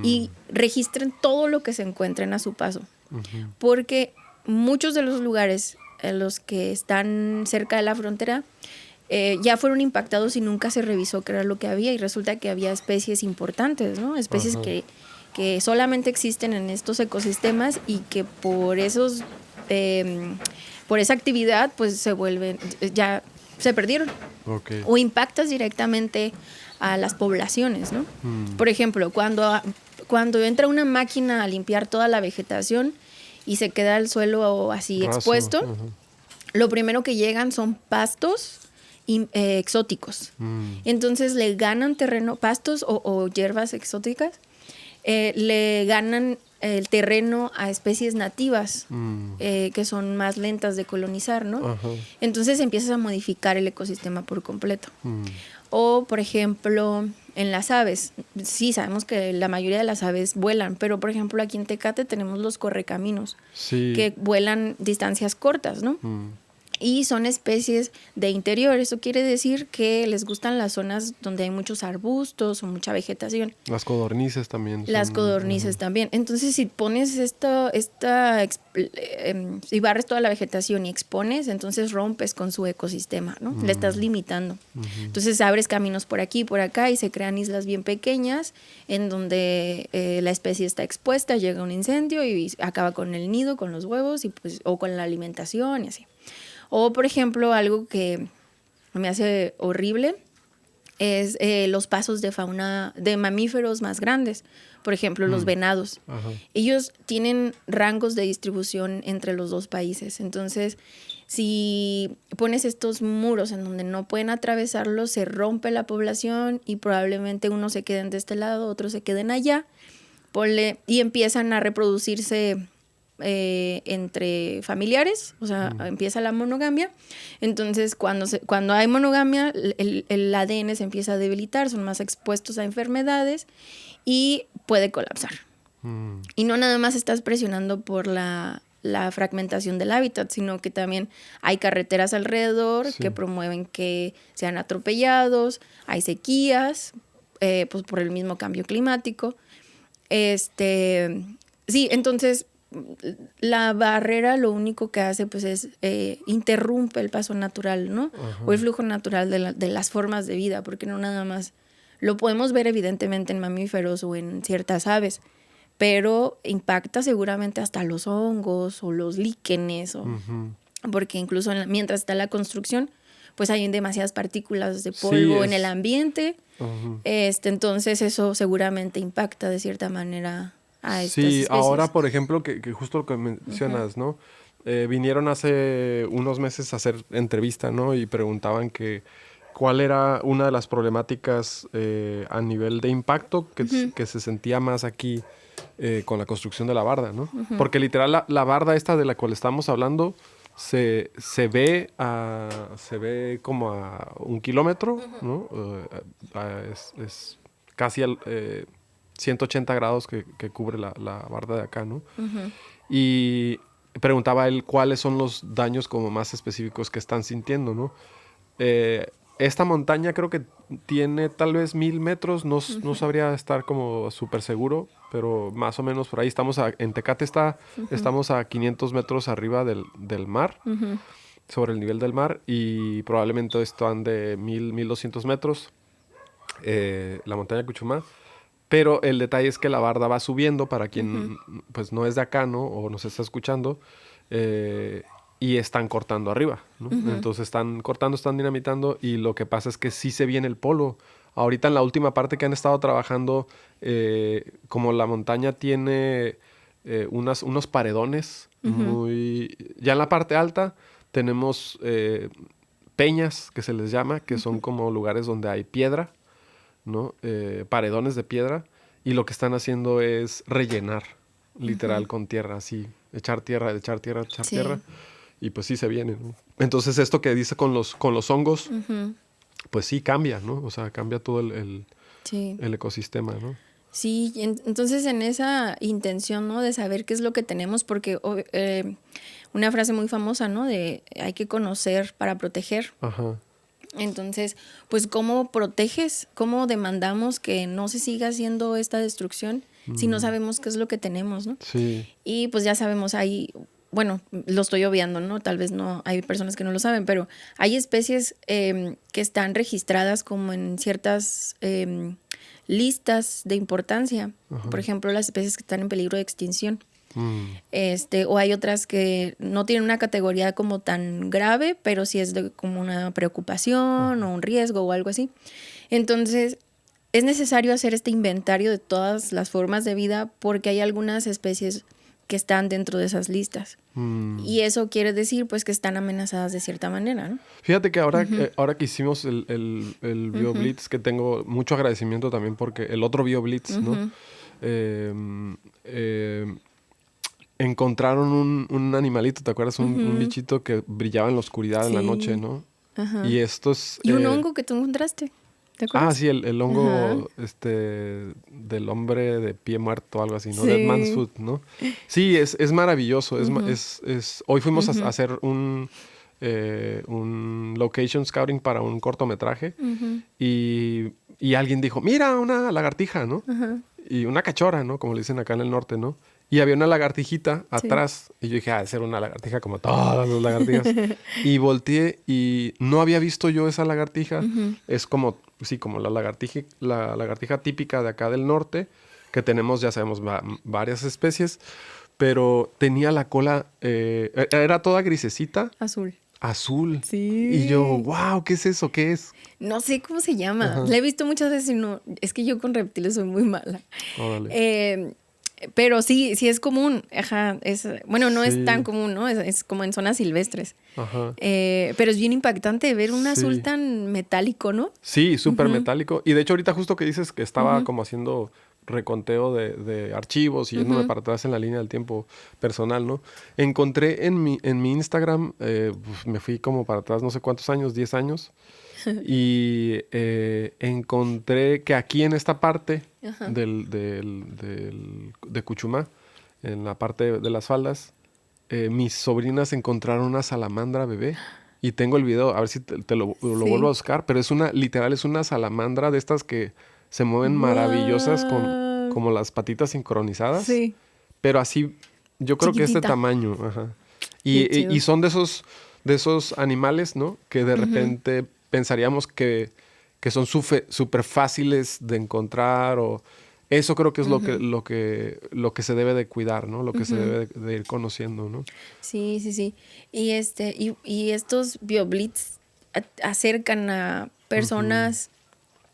Y registren todo lo que se encuentren a su paso. Porque muchos de los lugares en los que están cerca de la frontera ya fueron impactados y nunca se revisó qué era lo que había, y resulta que había especies importantes, ¿no? Especies que solamente existen en estos ecosistemas y que por esos por esa actividad pues se vuelven, ya se perdieron. Okay. O impactas directamente a las poblaciones, ¿no? Por ejemplo, cuando entra una máquina a limpiar toda la vegetación y se queda el suelo así Raso. expuesto, Ajá. lo primero que llegan son pastos exóticos. Entonces le ganan terreno, pastos o hierbas exóticas, le ganan el terreno a especies nativas que son más lentas de colonizar, ¿no? Ajá. Entonces empiezas a modificar el ecosistema por completo. O, por ejemplo, en las aves. Sí, sabemos que la mayoría de las aves vuelan, pero, por ejemplo, aquí en Tecate tenemos los correcaminos, Sí. que vuelan distancias cortas, ¿no? Y son especies de interior. Eso quiere decir que les gustan las zonas donde hay muchos arbustos o mucha vegetación. Las codornices también. Las codornices también. Entonces, si pones si barres toda la vegetación y expones, entonces rompes con su ecosistema, ¿no? Le estás limitando. Entonces abres caminos por aquí y por acá y se crean islas bien pequeñas en donde la especie está expuesta, llega un incendio y acaba con el nido, con los huevos y pues, o con la alimentación y así. O, por ejemplo, algo que me hace horrible es los pasos de fauna, de mamíferos más grandes. Por ejemplo, los venados. Ajá. Ellos tienen rangos de distribución entre los dos países. Entonces, si pones estos muros en donde no pueden atravesarlos, se rompe la población y probablemente unos se queden de este lado, otros se queden allá. Y empiezan a reproducirse entre familiares, o sea, empieza la monogamia. Entonces, cuando hay monogamia, el ADN se empieza a debilitar, son más expuestos a enfermedades y puede colapsar. Y no nada más estás presionando por la fragmentación del hábitat, sino que también hay carreteras alrededor que promueven que sean atropellados, hay sequías, pues por el mismo cambio climático. Sí, entonces la barrera lo único que hace pues es interrumpe el paso natural, ¿no? O el flujo natural de las formas de vida, porque no nada más lo podemos ver evidentemente en mamíferos o en ciertas aves, pero impacta seguramente hasta los hongos o los líquenes, porque incluso mientras está la construcción, pues hay demasiadas partículas de polvo en el ambiente. Entonces eso seguramente impacta de cierta manera a estas especies. Ahora, por ejemplo, que justo lo que mencionas, ¿no? Vinieron hace unos meses a hacer entrevista, ¿no? Y preguntaban que cuál era una de las problemáticas a nivel de impacto que se sentía más aquí con la construcción de la barda, ¿no? Porque literal la barda esta de la cual estamos hablando se ve como a 1 kilómetro, ¿no? Es casi 180 grados que cubre la barda de acá, ¿no? Y preguntaba él cuáles son los daños como más específicos que están sintiendo, ¿no? Esta montaña creo que tiene tal vez 1000 metros, no sabría estar como súper seguro, pero más o menos por ahí estamos, en Tecate estamos a 500 metros arriba del mar, sobre el nivel del mar, y probablemente están de 1200 metros, la montaña Cuchumá. Pero el detalle es que la barda va subiendo para quien pues no es de acá, ¿no? O nos está escuchando, y están cortando arriba, ¿no? Entonces están cortando, están dinamitando, y lo que pasa es que sí se viene el polo. Ahorita en la última parte que han estado trabajando, como la montaña tiene unos paredones ya en la parte alta tenemos peñas, que se les llama, que son como lugares donde hay piedra, ¿no? Paredones de piedra, y lo que están haciendo es rellenar, literal, con tierra, así, echar tierra, y pues sí se viene, ¿no? Entonces esto que dice con los hongos, pues sí cambia, ¿no? O sea, cambia todo el ecosistema, ¿no? Sí, entonces en esa intención, ¿no? De saber qué es lo que tenemos, porque una frase muy famosa, ¿no? De hay que conocer para proteger. Ajá. Entonces, pues, ¿cómo proteges? ¿Cómo demandamos que no se siga haciendo esta destrucción si no sabemos qué es lo que tenemos, ¿no? Sí. Y pues ya sabemos, bueno, lo estoy obviando, ¿no? Tal vez no, hay personas que no lo saben, pero hay especies que están registradas como en ciertas listas de importancia. Ajá. Por ejemplo, las especies que están en peligro de extinción. Mm. O hay otras que no tienen una categoría como tan grave, pero sí es como una preocupación o un riesgo o algo así. Entonces, es necesario hacer este inventario de todas las formas de vida porque hay algunas especies que están dentro de esas listas. Y eso quiere decir pues que están amenazadas de cierta manera, ¿no? Fíjate que ahora que hicimos el BioBlitz, que tengo mucho agradecimiento también porque el otro BioBlitz, ¿no? Encontraron un animalito, ¿te acuerdas? Un bichito que brillaba en la oscuridad en la noche, ¿no? Ajá. Y estos... Y un hongo que tú encontraste, ¿te acuerdas? sí, el hongo del hombre de pie muerto, algo así, ¿no? Sí. Dead Man's Foot, ¿no? Sí, es maravilloso. Hoy fuimos a hacer un location scouting para un cortometraje y alguien dijo, mira, una lagartija, ¿no? Y una cachora, ¿no? Como le dicen acá en el norte, ¿no? Y había una lagartijita atrás. Y yo dije, debe ser una lagartija como todas las lagartijas. Y volteé y no había visto yo esa lagartija. Es como, sí, como la lagartija típica de acá del norte, que tenemos, ya sabemos, varias especies. Pero tenía la cola, era toda grisecita. Azul. Sí. Y yo, wow, ¿qué es eso? ¿Qué es? No sé cómo se llama. La he visto muchas veces y no... Es que yo con reptiles soy muy mala. Órale. Pero sí es común. Ajá. Bueno, no Sí. es tan común, ¿no? Es como en zonas silvestres. Ajá. Pero es bien impactante ver un azul tan metálico, ¿no? Sí, súper metálico. Y de hecho ahorita justo que dices que estaba como haciendo reconteo de archivos y yéndome para atrás en la línea del tiempo personal, ¿no? Encontré en mi Instagram, me fui como para atrás no sé cuántos años, 10 años, y encontré que aquí en esta parte de Cuchumá, en la parte de las faldas, mis sobrinas encontraron una salamandra bebé. Y tengo el video, a ver si te lo vuelvo a buscar, pero literal es una salamandra de estas que se mueven maravillosas con como las patitas sincronizadas. Sí. Pero así, yo creo que este tamaño. Ajá. Y son de esos animales, ¿no? Que de repente pensaríamos que son súper fáciles de encontrar o... Eso creo que es lo que se debe de cuidar, ¿no? Lo que se debe de ir conociendo, ¿no? Sí. Y estos BioBlitz acercan a personas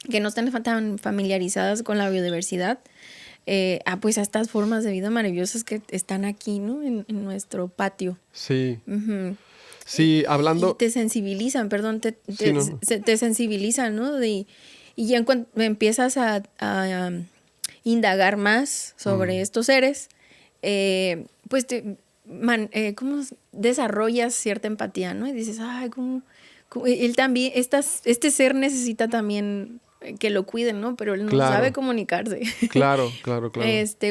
que no están tan familiarizadas con la biodiversidad, pues a estas formas de vida maravillosas que están aquí, ¿no? En nuestro patio. Sí. Sí, hablando... Y te sensibilizan, perdón, te sensibilizan, ¿no? Y ya en cuanto empiezas a indagar más sobre estos seres, pues ¿cómo desarrollas cierta empatía, ¿no? Y dices, ay, ¿cómo él también, este ser necesita también que lo cuiden, ¿no? Pero él no sabe comunicarse. Claro.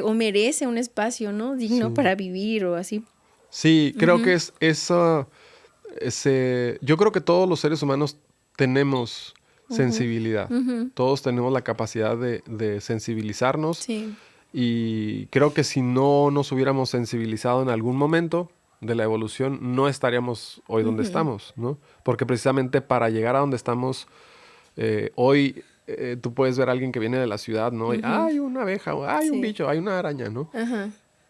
O merece un espacio, ¿no? Digno para vivir o así. Sí, creo que es eso. Yo creo que todos los seres humanos tenemos sensibilidad. Todos tenemos la capacidad de sensibilizarnos. Sí. Y creo que si no nos hubiéramos sensibilizado en algún momento de la evolución, no estaríamos hoy donde estamos, ¿no? Porque precisamente para llegar a donde estamos hoy, tú puedes ver a alguien que viene de la ciudad, ¿no? Y hay una abeja, o hay un bicho, hay una araña, ¿no?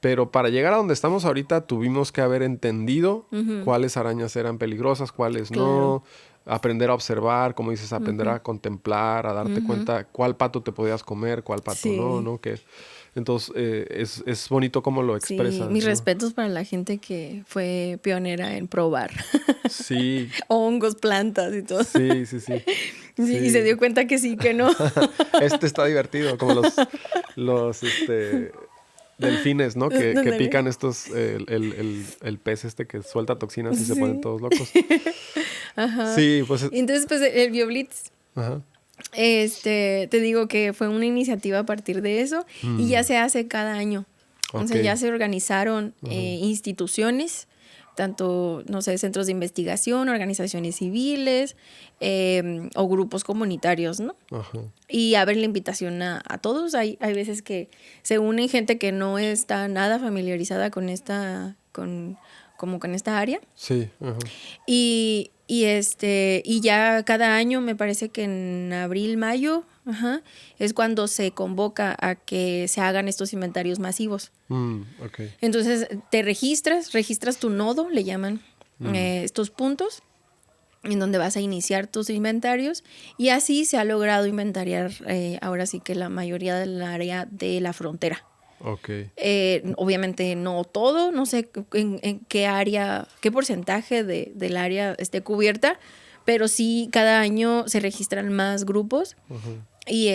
Pero para llegar a donde estamos ahorita tuvimos que haber entendido cuáles arañas eran peligrosas, cuáles no, aprender a observar, como dices, aprender a contemplar, a darte cuenta cuál pato te podías comer, cuál pato no, ¿no? Entonces es bonito cómo lo expresas. Sí, mis ¿no? respetos para la gente que fue pionera en probar. Sí. Hongos, plantas y todo. Sí. Y se dio cuenta que sí, que no. Está divertido, como los delfines, ¿no? Que pican el pez que suelta toxinas y se ponen todos locos. Ajá. Sí, pues... Entonces, pues, el BioBlitz, te digo que fue una iniciativa a partir de eso y ya se hace cada año. O sea, ya se organizaron instituciones, tanto, no sé, centros de investigación, organizaciones civiles o grupos comunitarios, ¿no? Y abren la invitación a todos. Hay veces que se unen gente que no está nada familiarizada con esta área. Sí. Y ya cada año, me parece que en abril, mayo, ajá, es cuando se convoca a que se hagan estos inventarios masivos. Okay. Entonces te registras tu nodo, le llaman estos puntos, en donde vas a iniciar tus inventarios, y así se ha logrado inventariar ahora sí que la mayoría del área de la frontera. Okay. Obviamente no todo, no sé en qué área, qué porcentaje del área esté cubierta, pero sí cada año se registran más grupos. Y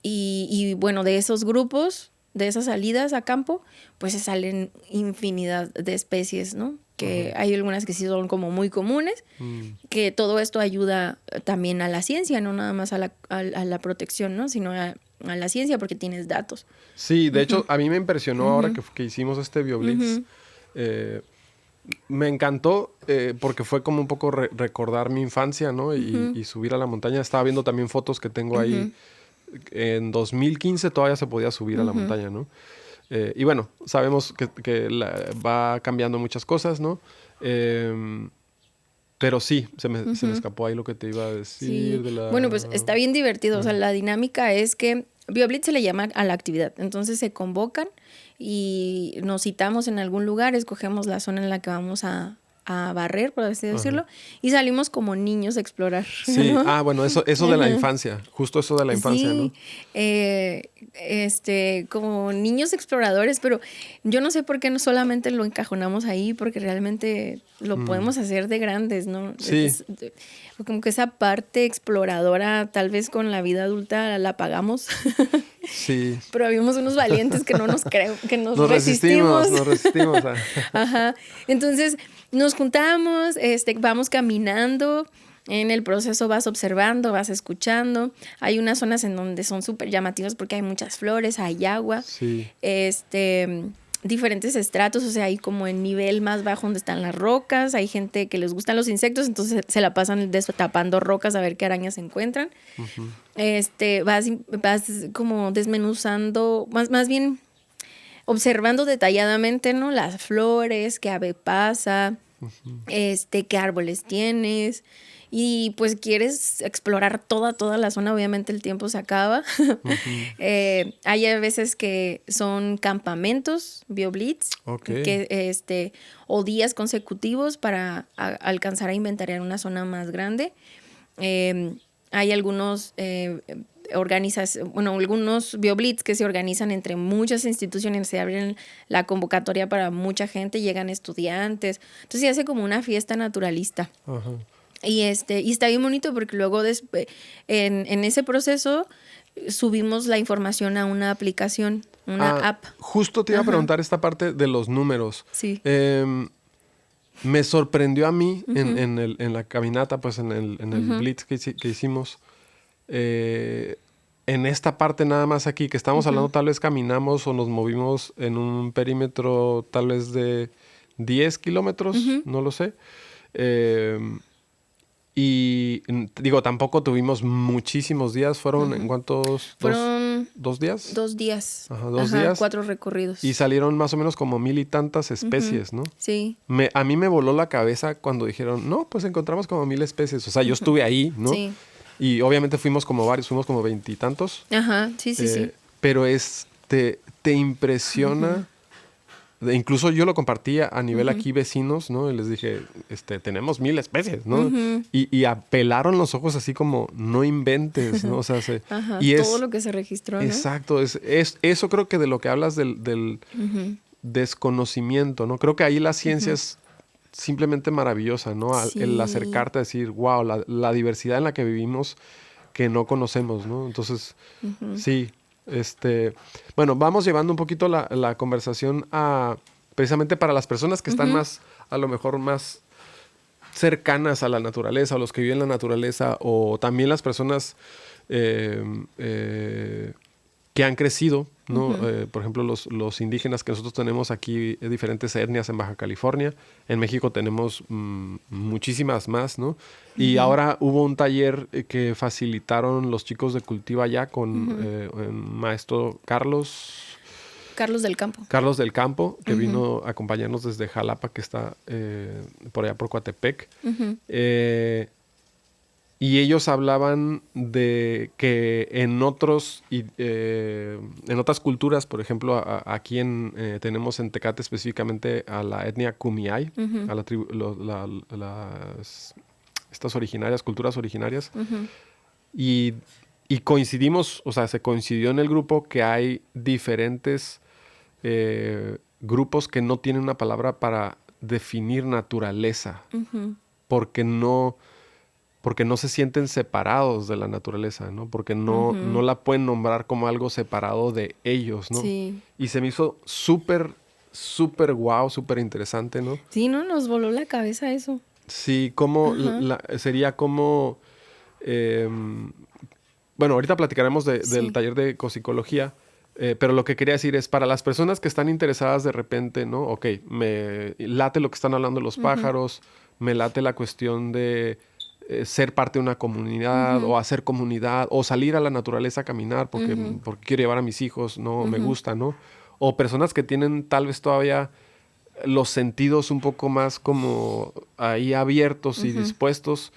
y bueno, de esos grupos, de esas salidas a campo, pues se salen infinidad de especies, ¿no? Que hay algunas que sí son como muy comunes, que todo esto ayuda también a la ciencia, no nada más a la protección, ¿no? Sino a la ciencia, porque tienes datos. Sí, de hecho, a mí me impresionó ahora que hicimos este BioBlitz. Me encantó porque fue como un poco recordar mi infancia, ¿no? Y subir a la montaña. Estaba viendo también fotos que tengo ahí. En 2015 todavía se podía subir a la montaña, ¿no? Y bueno, sabemos que va cambiando muchas cosas, ¿no? Pero sí, se me escapó ahí lo que te iba a decir. Sí. Bueno, pues está bien divertido. O sea, la dinámica es que BioBlitz se le llama a la actividad. Entonces se convocan y nos citamos en algún lugar, escogemos la zona en la que vamos a barrer, por así decirlo, y salimos como niños a explorar. Sí, ¿no? bueno, eso de la infancia, justo eso de la infancia, sí, ¿no? Como niños exploradores, pero yo no sé por qué no solamente lo encajonamos ahí, porque realmente lo podemos hacer de grandes, ¿no? Sí. Como que esa parte exploradora, tal vez con la vida adulta la apagamos. Sí. Pero habíamos unos valientes que nos resistimos. Nos resistimos. Ajá. Entonces nos juntamos, vamos caminando. En el proceso vas observando, vas escuchando. Hay unas zonas en donde son súper llamativas porque hay muchas flores, hay agua. Sí. Diferentes estratos, o sea, hay como el nivel más bajo donde están las rocas. Hay gente que les gustan los insectos, entonces se la pasan tapando rocas a ver qué arañas se encuentran. Vas como desmenuzando, más bien observando detalladamente, ¿no? Las flores, qué ave pasa, qué árboles tienes. Y pues quieres explorar toda la zona, obviamente el tiempo se acaba. Hay a veces que son campamentos, BioBlitz, o días consecutivos para alcanzar a inventariar una zona más grande. Hay algunos algunos BioBlitz que se organizan entre muchas instituciones, se abren la convocatoria para mucha gente, llegan estudiantes, entonces se hace como una fiesta naturalista. Ajá. Y está bien bonito porque luego en ese proceso subimos la información a una aplicación, una app. Justo te iba a preguntar esta parte de los números. Sí. Me sorprendió a mí en la caminata, pues en el blitz que hicimos. En esta parte nada más aquí, que estamos hablando, tal vez caminamos o nos movimos en un perímetro tal vez de 10 kilómetros, no lo sé. Y digo, tampoco tuvimos muchísimos días. ¿Fueron en cuántos? Fueron ¿2 días? 2 días. Ajá, 2 días. 4 recorridos. Y salieron más o menos como 1000 y tantas especies, ¿no? Sí. A mí me voló la cabeza cuando dijeron, no, pues encontramos como 1000 especies. O sea, yo estuve ahí, ¿no? Sí. Y obviamente fuimos como varios, fuimos como 20 y tantos. Ajá, sí. Pero te impresiona. Incluso yo lo compartía a nivel aquí vecinos, ¿no? Y les dije, tenemos 1000 especies, ¿no? Y apelaron los ojos así como, no inventes, ¿no? O sea, y todo lo que se registró, ¿no? Exacto. Eso creo que de lo que hablas del desconocimiento, ¿no? Creo que ahí la ciencia es simplemente maravillosa, ¿no? El acercarte a decir, wow, la diversidad en la que vivimos que no conocemos, ¿no? Entonces, sí. Bueno, vamos llevando un poquito la conversación precisamente para las personas que están a lo mejor más cercanas a la naturaleza, o los que viven la naturaleza, o también las personas que han crecido, ¿no? Por ejemplo, los indígenas que nosotros tenemos aquí, diferentes etnias en Baja California. En México tenemos muchísimas más, ¿no? Y ahora hubo un taller que facilitaron los chicos de Cultiva Ya con el maestro Carlos del Campo, que vino a acompañarnos desde Jalapa, que está por allá por Coatepec. Y ellos hablaban de que en otras culturas, por ejemplo, aquí tenemos en Tecate específicamente a la etnia Kumeyaay, a la tribu, estas culturas originarias, y, y coincidimos, o sea, se coincidió en el grupo que hay diferentes grupos que no tienen una palabra para definir naturaleza, porque no se sienten separados de la naturaleza, ¿no? Porque no la pueden nombrar como algo separado de ellos, ¿no? Sí. Y se me hizo súper, súper guau, súper interesante, ¿no? Sí, ¿no? Nos voló la cabeza eso. Sí, como sería como... bueno, ahorita platicaremos del taller de ecopsicología, pero lo que quería decir es, para las personas que están interesadas de repente, ¿no? Ok, me late lo que están hablando los pájaros, me late la cuestión de ser parte de una comunidad o hacer comunidad o salir a la naturaleza a caminar porque quiero llevar a mis hijos, ¿no? Me gusta, ¿no? O personas que tienen tal vez todavía los sentidos un poco más como ahí abiertos y dispuestos.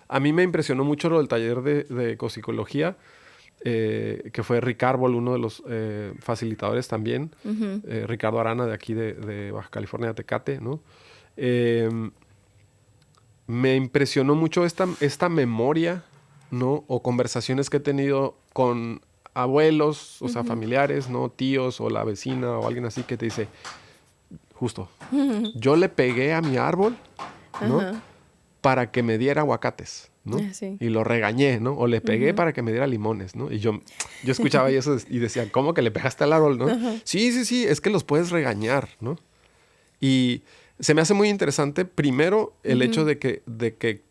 A mí me impresionó mucho lo del taller de ecopsicología, que fue Ricardo, uno de los facilitadores también, Ricardo Arana de aquí de Baja California, de Tecate, ¿no? Me impresionó mucho esta memoria, ¿no? O conversaciones que he tenido con abuelos, o sea, familiares, ¿no? Tíos o la vecina o alguien así que te dice, justo, yo le pegué a mi árbol, ¿no? Para que me diera aguacates, ¿no? Sí. Y lo regañé, ¿no? O le pegué para que me diera limones, ¿no? Y yo escuchaba eso y decía, ¿cómo que le pegaste al árbol, no? Sí, es que los puedes regañar, ¿no? Y se me hace muy interesante, primero, el hecho de que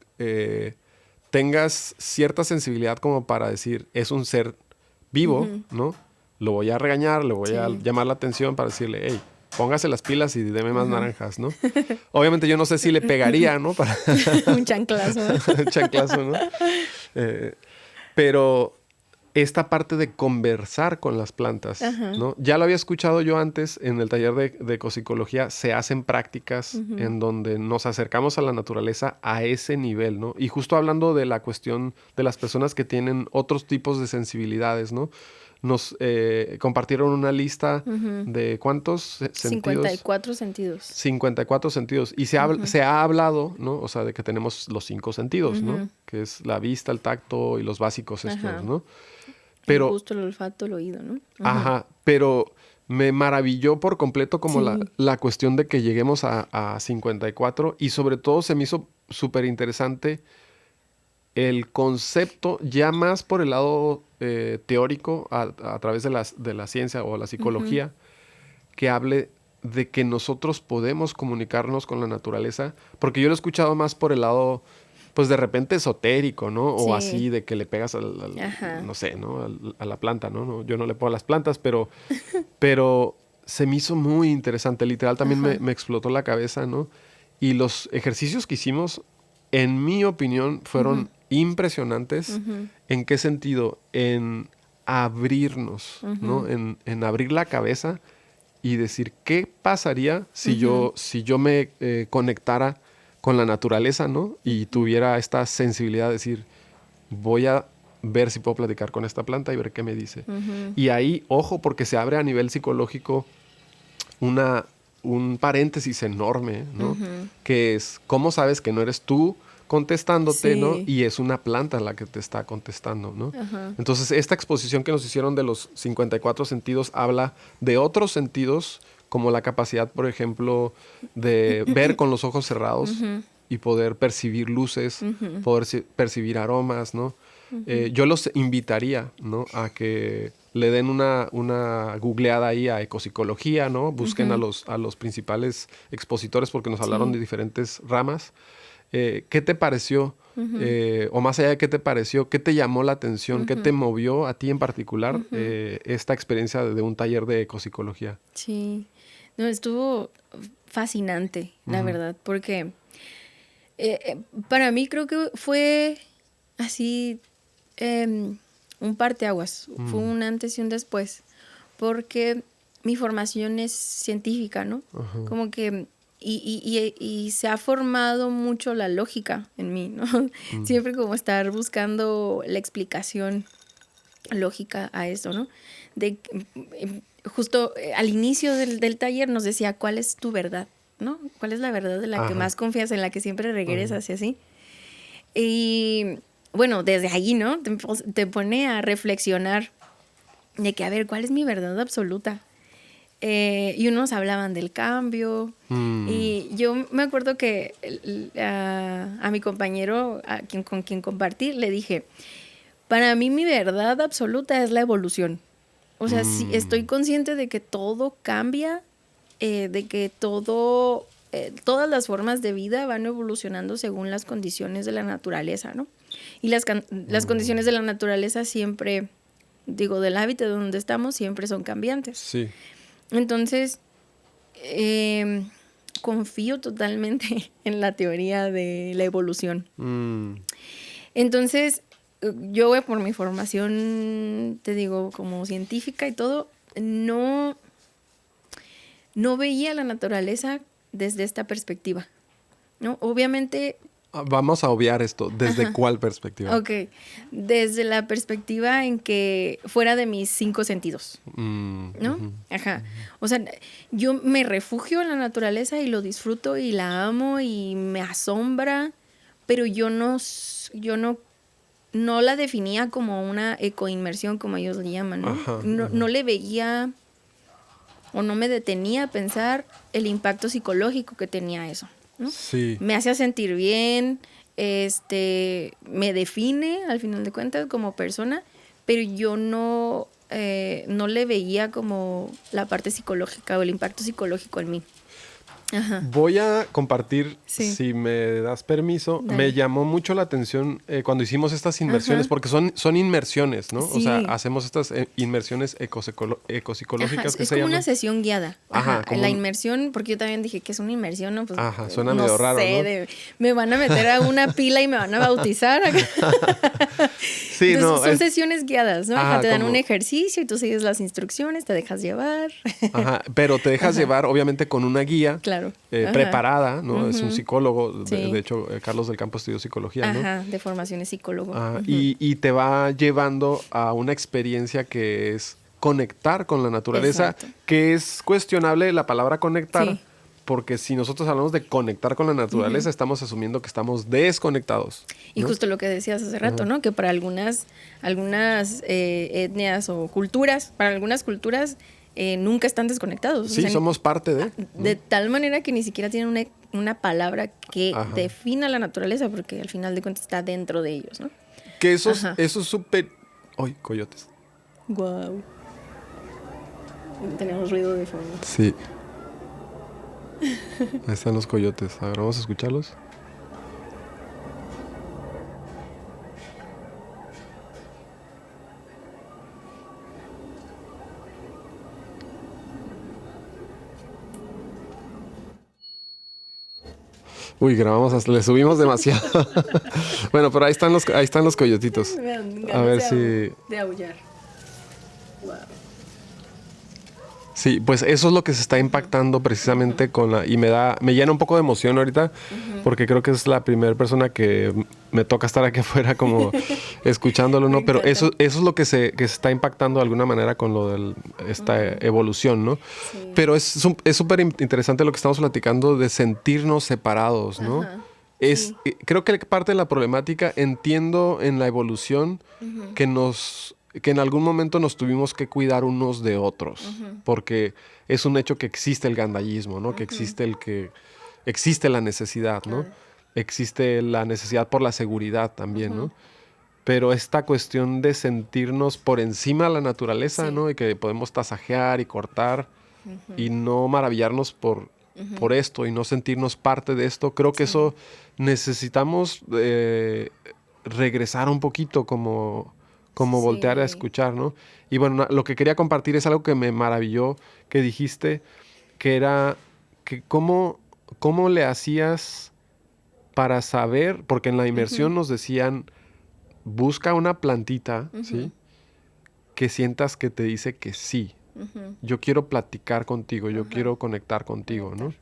tengas cierta sensibilidad como para decir, es un ser vivo, ¿no? Lo voy a regañar, le voy a llamar la atención para decirle, hey, póngase las pilas y deme más naranjas, ¿no? Obviamente yo no sé si le pegaría, ¿no? Un chanclazo. Un chanclazo, ¿no? Pero esta parte de conversar con las plantas, ¿no? Ya lo había escuchado yo antes en el taller de ecopsicología, se hacen prácticas en donde nos acercamos a la naturaleza a ese nivel, ¿no? Y justo hablando de la cuestión de las personas que tienen otros tipos de sensibilidades, ¿no? Nos compartieron una lista de ¿cuántos sentidos? 54 sentidos. 54 sentidos. Y se ha hablado, ¿no? O sea, de que tenemos los 5 sentidos, ¿no? Que es la vista, el tacto y los básicos estos, ¿no? Pero, el gusto, el olfato, el oído, ¿no? Pero me maravilló por completo como la cuestión de que lleguemos a 54 y sobre todo se me hizo súper interesante el concepto ya más por el lado teórico a través de la ciencia o la psicología que hable de que nosotros podemos comunicarnos con la naturaleza, porque yo lo he escuchado más por el lado pues de repente esotérico, ¿no? O así de que le pegas no sé, ¿no? A la planta, ¿no? Yo no le pongo a las plantas, pero se me hizo muy interesante. Literal también me explotó la cabeza, ¿no? Y los ejercicios que hicimos, en mi opinión, fueron impresionantes. ¿En qué sentido? En abrirnos, ¿no? En abrir la cabeza y decir, ¿qué pasaría si yo me conectara con la naturaleza, ¿no? Y tuviera esta sensibilidad de decir, voy a ver si puedo platicar con esta planta y ver qué me dice. Y ahí, ojo, porque se abre a nivel psicológico un paréntesis enorme, ¿no? Que es, ¿cómo sabes que no eres tú contestándote, ¿no? Y es una planta la que te está contestando, ¿no? Entonces, esta exposición que nos hicieron de los 54 sentidos habla de otros sentidos, como la capacidad, por ejemplo, de ver con los ojos cerrados y poder percibir luces, poder percibir aromas, ¿no? Yo los invitaría, ¿no? A que le den una googleada ahí a ecopsicología, ¿no? Busquen a los principales expositores porque nos hablaron de diferentes ramas. ¿Qué te pareció? O más allá de qué te pareció, ¿qué te llamó la atención? ¿Qué te movió a ti en particular esta experiencia de un taller de ecopsicología? Sí, no, estuvo fascinante, la verdad, porque para mí creo que fue así un parteaguas, fue un antes y un después, porque mi formación es científica, ¿no? Como que y se ha formado mucho la lógica en mí, ¿no? Siempre como estar buscando la explicación lógica a eso, ¿no? Justo al inicio del taller nos decía, ¿cuál es tu verdad? ¿No? ¿Cuál es la verdad de la que más confías, en la que siempre regresas y así? Y bueno, desde ahí, ¿no? Te pone a reflexionar de que, a ver, ¿cuál es mi verdad absoluta? Y unos hablaban del cambio. Y yo me acuerdo que a mi compañero, con quien compartí, le dije, para mí mi verdad absoluta es la evolución. O sea, sí, estoy consciente de que todo cambia, de que todas las formas de vida van evolucionando según las condiciones de la naturaleza, ¿no? Y las condiciones de la naturaleza siempre, digo, del hábitat donde estamos, siempre son cambiantes. Sí. Entonces, confío totalmente en la teoría de la evolución. Entonces, yo por mi formación, te digo, como científica y todo, no veía la naturaleza desde esta perspectiva, ¿no? Obviamente... Vamos a obviar esto. ¿Desde cuál perspectiva? Ok, desde la perspectiva en que fuera de mis 5 sentidos, ¿no? Ajá. O sea, yo me refugio en la naturaleza y lo disfruto y la amo y me asombra, pero yo no la definía como una ecoinmersión, como ellos le llaman, ¿no? No le veía o no me detenía a pensar el impacto psicológico que tenía eso, ¿no? Sí. Me hacía sentir bien, me define al final de cuentas como persona, pero yo no le veía como la parte psicológica o el impacto psicológico en mí. Ajá. Voy a compartir, si me das permiso. Dale. Me llamó mucho la atención cuando hicimos estas inmersiones, porque son inmersiones, ¿no? Sí. O sea, hacemos estas inmersiones ecopsicológicas que es se como llaman. una sesión guiada. Como la inmersión, porque yo también dije que es una inmersión, ¿no? Pues, suena medio raro, ¿no? Me van a meter a una pila y me van a bautizar. Sí, entonces, son sesiones guiadas, ¿no? Te dan un ejercicio y tú sigues las instrucciones, te dejas llevar. Pero te dejas llevar, obviamente, con una guía. Claro. Preparada, ¿no? Es un psicólogo. De hecho, Carlos del Campo estudió psicología, ¿no? De formación es psicólogo. Y te va llevando a una experiencia que es conectar con la naturaleza. Exacto. Que es cuestionable la palabra conectar, porque si nosotros hablamos de conectar con la naturaleza, estamos asumiendo que estamos desconectados, ¿no? Y justo lo que decías hace rato, ¿no? Que para algunas etnias o culturas, nunca están desconectados. Sí, o sea, somos parte de... De tal manera que ni siquiera tienen una palabra que defina la naturaleza, porque al final de cuentas está dentro de ellos, ¿no? Que eso es súper... ¡Ay, coyotes! ¡Guau! Tenemos ruido de fondo. Sí. Ahí están los coyotes. A ver, vamos a escucharlos. Uy, le subimos demasiado. Bueno, pero ahí están los coyotitos. A ver si... De aullar. Wow. Sí, pues eso es lo que se está impactando precisamente con la... Y me llena un poco de emoción ahorita, porque creo que es la primera persona que me toca estar aquí afuera como escuchándolo, ¿no? Pero eso es lo que se está impactando de alguna manera con lo de esta evolución, ¿no? Sí. Pero es súper interesante lo que estamos platicando de sentirnos separados, ¿no? Creo que parte de la problemática, entiendo en la evolución que en algún momento nos tuvimos que cuidar unos de otros, porque es un hecho que existe el gandallismo, ¿no? Que existe la necesidad, ¿no? Existe la necesidad por la seguridad también, ¿no? Pero esta cuestión de sentirnos por encima de la naturaleza, ¿no? Y que podemos tasajear y cortar y no maravillarnos por esto y no sentirnos parte de esto, creo que eso necesitamos regresar un poquito como voltear a escuchar, ¿no? Y bueno, lo que quería compartir es algo que me maravilló que dijiste, que era que cómo le hacías para saber, porque en la inmersión nos decían, busca una plantita, ¿sí? Que sientas que te dice que sí, Yo quiero platicar contigo, yo quiero conectar contigo, ¿no?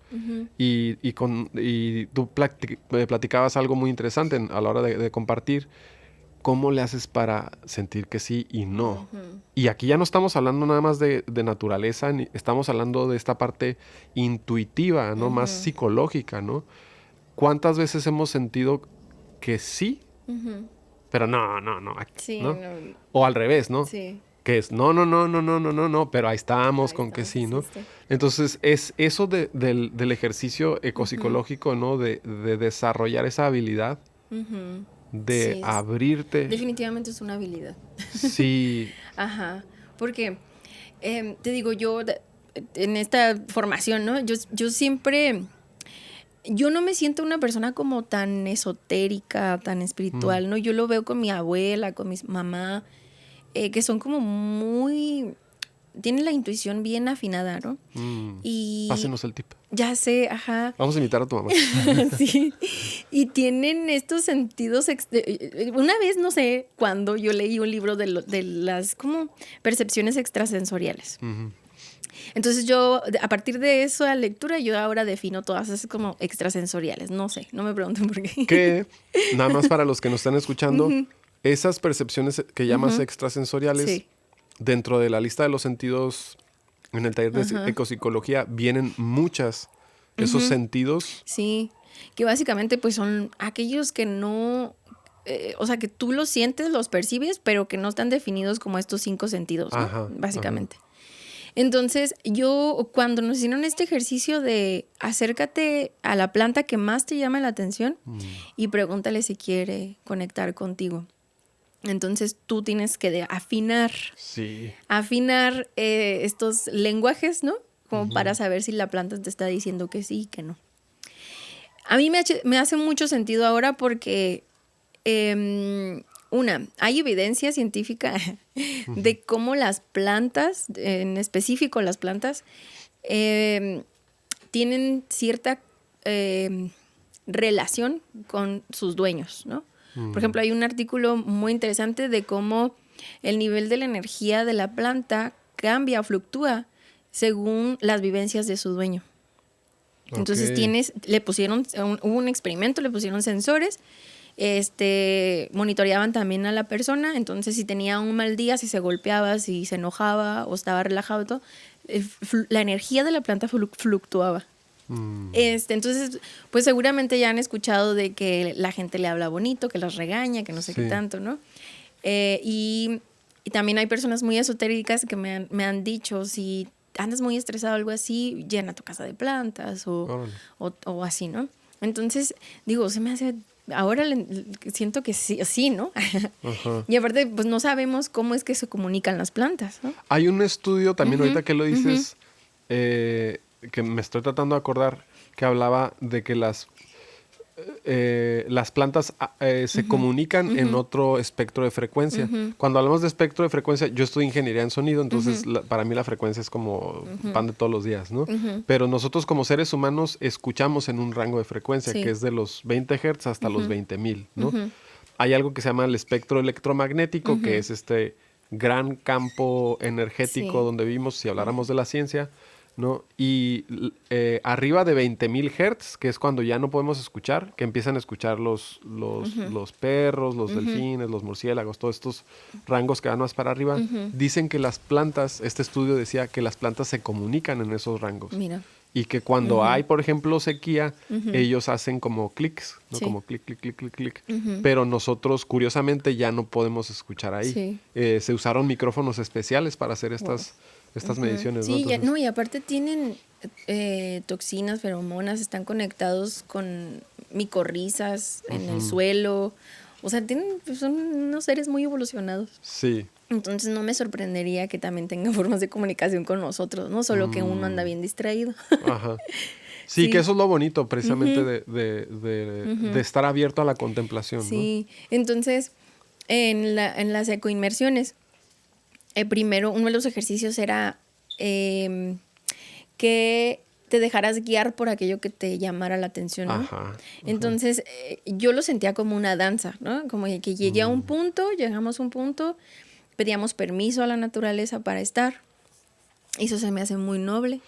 Y tú platicabas algo muy interesante a la hora de compartir. ¿Cómo le haces para sentir que sí y no? Y aquí ya no estamos hablando nada más de naturaleza, estamos hablando de esta parte intuitiva, ¿no? Más psicológica, ¿no? ¿Cuántas veces hemos sentido que sí, pero no, Sí, ¿no? no. O al revés, ¿no? Sí. Que es no, pero ahí estamos con que sí, ¿no? Entonces, es eso del ejercicio ecopsicológico, ¿no? De desarrollar esa habilidad de Sí, abrirte. definitivamente es una habilidad. Sí. Ajá, porque te digo, en esta formación, ¿no? Yo siempre, yo no me siento una persona como tan esotérica, tan espiritual, ¿no? Yo lo veo con mi abuela, con mi mamá, que son como muy, tienen la intuición bien afinada, ¿no? Y Pásenos el tip. ya sé, ajá. Vamos a invitar a tu mamá. Sí, y tienen estos sentidos. Una vez, no sé cuándo, yo leí un libro de las como percepciones extrasensoriales. Entonces yo, a partir de esa lectura, yo ahora defino todas esas como extrasensoriales. No sé, no me pregunten por qué. Que, nada más para los que nos están escuchando, esas percepciones que llamas extrasensoriales, Sí. dentro de la lista de los sentidos, en el taller de ecopsicología, vienen muchas. Esos sentidos. Sí, que básicamente pues son aquellos que no, o sea, que tú los sientes, los percibes, pero que no están definidos como estos 5 sentidos, ¿no? Básicamente. Entonces, yo cuando nos hicieron este ejercicio de acércate a la planta que más te llama la atención y pregúntale si quiere conectar contigo. Entonces tú tienes que afinar estos lenguajes, ¿no? Como para saber si la planta te está diciendo que sí y que no. A mí me hace mucho sentido ahora porque, hay evidencia científica de cómo las plantas, en específico las plantas, tienen cierta relación con sus dueños, ¿no? Por ejemplo, hay un artículo muy interesante de cómo el nivel de la energía de la planta cambia o fluctúa según las vivencias de su dueño. Entonces hubo un experimento, le pusieron sensores, monitoreaban también a la persona, entonces si tenía un mal día, si se golpeaba, si se enojaba o estaba relajado, todo, la energía de la planta fluctuaba. Entonces, pues seguramente ya han escuchado de que la gente le habla bonito, que las regaña, que no sé qué tanto, ¿no? Y también hay personas muy esotéricas que me han dicho, si andas muy estresado o algo así, llena tu casa de plantas o así, ¿no? Entonces, digo, se me hace... Ahora siento que sí, ¿no? Y aparte, pues no sabemos cómo es que se comunican las plantas, ¿no? Hay un estudio también, ahorita que lo dices, que me estoy tratando de acordar, que hablaba de que las plantas se comunican en otro espectro de frecuencia. Cuando hablamos de espectro de frecuencia, yo estudio ingeniería en sonido, entonces para mí la frecuencia es como pan de todos los días, ¿no? Pero nosotros como seres humanos escuchamos en un rango de frecuencia que es de los 20 Hz hasta los 20,000, ¿no? Hay algo que se llama el espectro electromagnético, que es este gran campo energético donde vivimos, si habláramos de la ciencia, ¿no? Y arriba de 20,000 Hz, que es cuando ya no podemos escuchar, que empiezan a escuchar los perros, los delfines, los murciélagos, todos estos rangos que van más para arriba, dicen que las plantas, este estudio decía que las plantas se comunican en esos rangos. Mira. Y que cuando hay, por ejemplo, sequía, ellos hacen como clics, ¿no? Como clic, clic, clic, clic, clic. Pero nosotros, curiosamente, ya no podemos escuchar ahí. Se usaron micrófonos especiales para hacer estas mediciones, ¿no? Sí, Entonces, y aparte tienen toxinas, feromonas, están conectados con micorrizas en el suelo. O sea, son unos seres muy evolucionados. Sí. Entonces no me sorprendería que también tengan formas de comunicación con nosotros, no solo que uno anda bien distraído. Ajá. Sí, que eso es lo bonito precisamente de estar abierto a la contemplación, Sí, ¿no? Entonces en las ecoinmersiones, primero uno de los ejercicios era que te dejaras guiar por aquello que te llamara la atención, ¿no? Entonces yo lo sentía como una danza, ¿no? Como que llegué a un punto, llegamos a un punto, pedíamos permiso a la naturaleza para estar. Eso se me hace muy noble.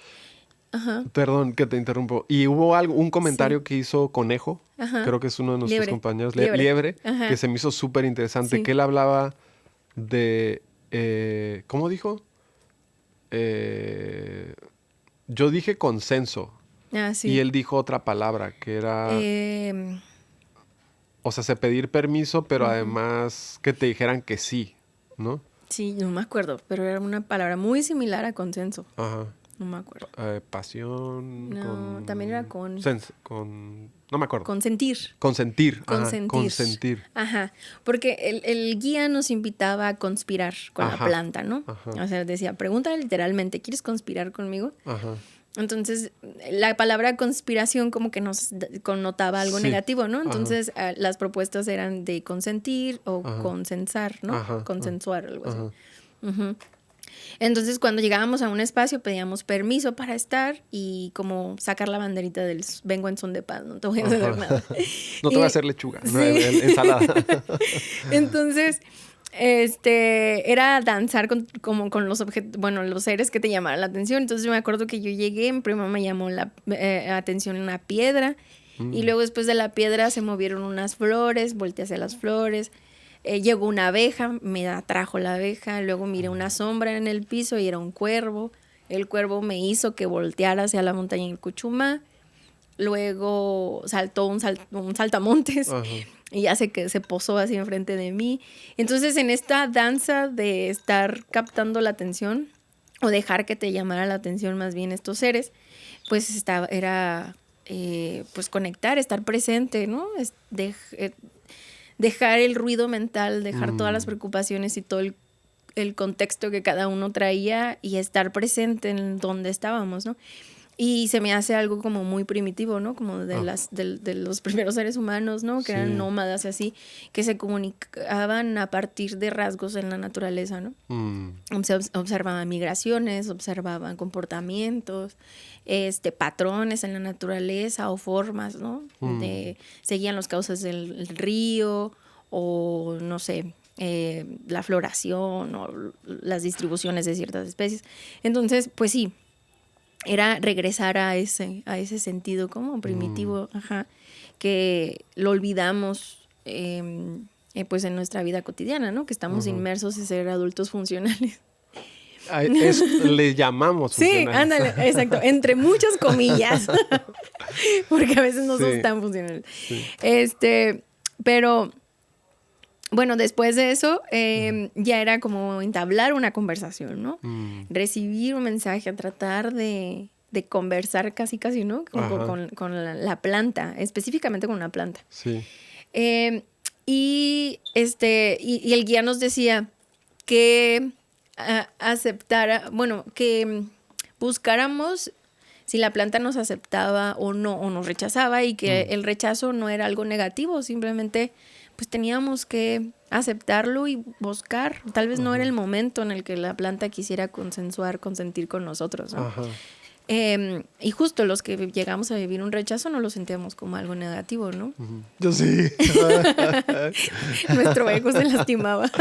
Ajá. Perdón que te interrumpo. ¿Y hubo un comentario que hizo Conejo? Ajá. Creo que es uno de nuestros compañeros. Liebre. Liebre, Ajá. que se me hizo súper interesante. Sí. Que él hablaba de... ¿cómo dijo? Yo dije consenso. Ah, sí. Y él dijo otra palabra, que era... o sea, pedir permiso, pero además que te dijeran que sí, ¿no? Sí, no me acuerdo, pero era una palabra muy similar a consenso. Ajá. No me acuerdo. Pasión. No, también era con... No me acuerdo. Consentir. Consentir. Consentir. Ajá, consentir. Ajá, porque el guía nos invitaba a conspirar con la planta, ¿no? Ajá. O sea, decía, pregúntale literalmente, ¿quieres conspirar conmigo? Ajá. Entonces, la palabra conspiración como que nos connotaba algo negativo, ¿no? Entonces, las propuestas eran de consentir o consensar, ¿no? Ajá. Consensuar, algo así. Uh-huh. Entonces, cuando llegábamos a un espacio, pedíamos permiso para estar y como sacar la banderita del vengo en son de paz, no te voy a hacer nada. No te voy a hacer lechuga, sí. No, ensalada. Entonces, era danzar con los objetos, bueno, los seres que te llamaran la atención. Entonces, yo me acuerdo que yo llegué, mi prima me llamó la atención una piedra y luego después de la piedra se movieron unas flores, volteé hacia las flores. Llegó una abeja, me atrajo la abeja, luego miré una sombra en el piso y era un cuervo. El cuervo me hizo que volteara hacia la montaña del Cuchumá. Luego saltó un saltamontes y ya se posó así enfrente de mí. Entonces, en esta danza de estar captando la atención o dejar que te llamara la atención más bien estos seres, pues era pues conectar, estar presente, ¿no? Dejar el ruido mental, dejar todas las preocupaciones y todo el contexto que cada uno traía y estar presente en donde estábamos, ¿no? Y se me hace algo como muy primitivo, ¿no? Como de los primeros seres humanos, ¿no? Que eran nómadas así, que se comunicaban a partir de rasgos en la naturaleza, ¿no? Observaban migraciones, observaban comportamientos, patrones en la naturaleza o formas, ¿no? Seguían los cauces del río o, no sé, la floración o las distribuciones de ciertas especies. Entonces, pues sí, era regresar a ese sentido como primitivo, que lo olvidamos pues en nuestra vida cotidiana, ¿no? Que estamos inmersos en ser adultos funcionales. Le llamamos funcionales. Sí, ándale, exacto, entre muchas comillas, porque a veces no somos tan funcionales. Sí. Pero bueno, después de eso ya era como entablar una conversación, ¿no? Recibir un mensaje, tratar de conversar casi, ¿no? Con la planta, específicamente con una planta. Sí. Y el guía nos decía que que buscáramos si la planta nos aceptaba o no, o nos rechazaba, y que el rechazo no era algo negativo, simplemente pues teníamos que aceptarlo y buscar. Tal vez no era el momento en el que la planta quisiera consentir con nosotros, ¿no? Y justo los que llegamos a vivir un rechazo no lo sentíamos como algo negativo, ¿no? Yo sí. Nuestro ego se lastimaba.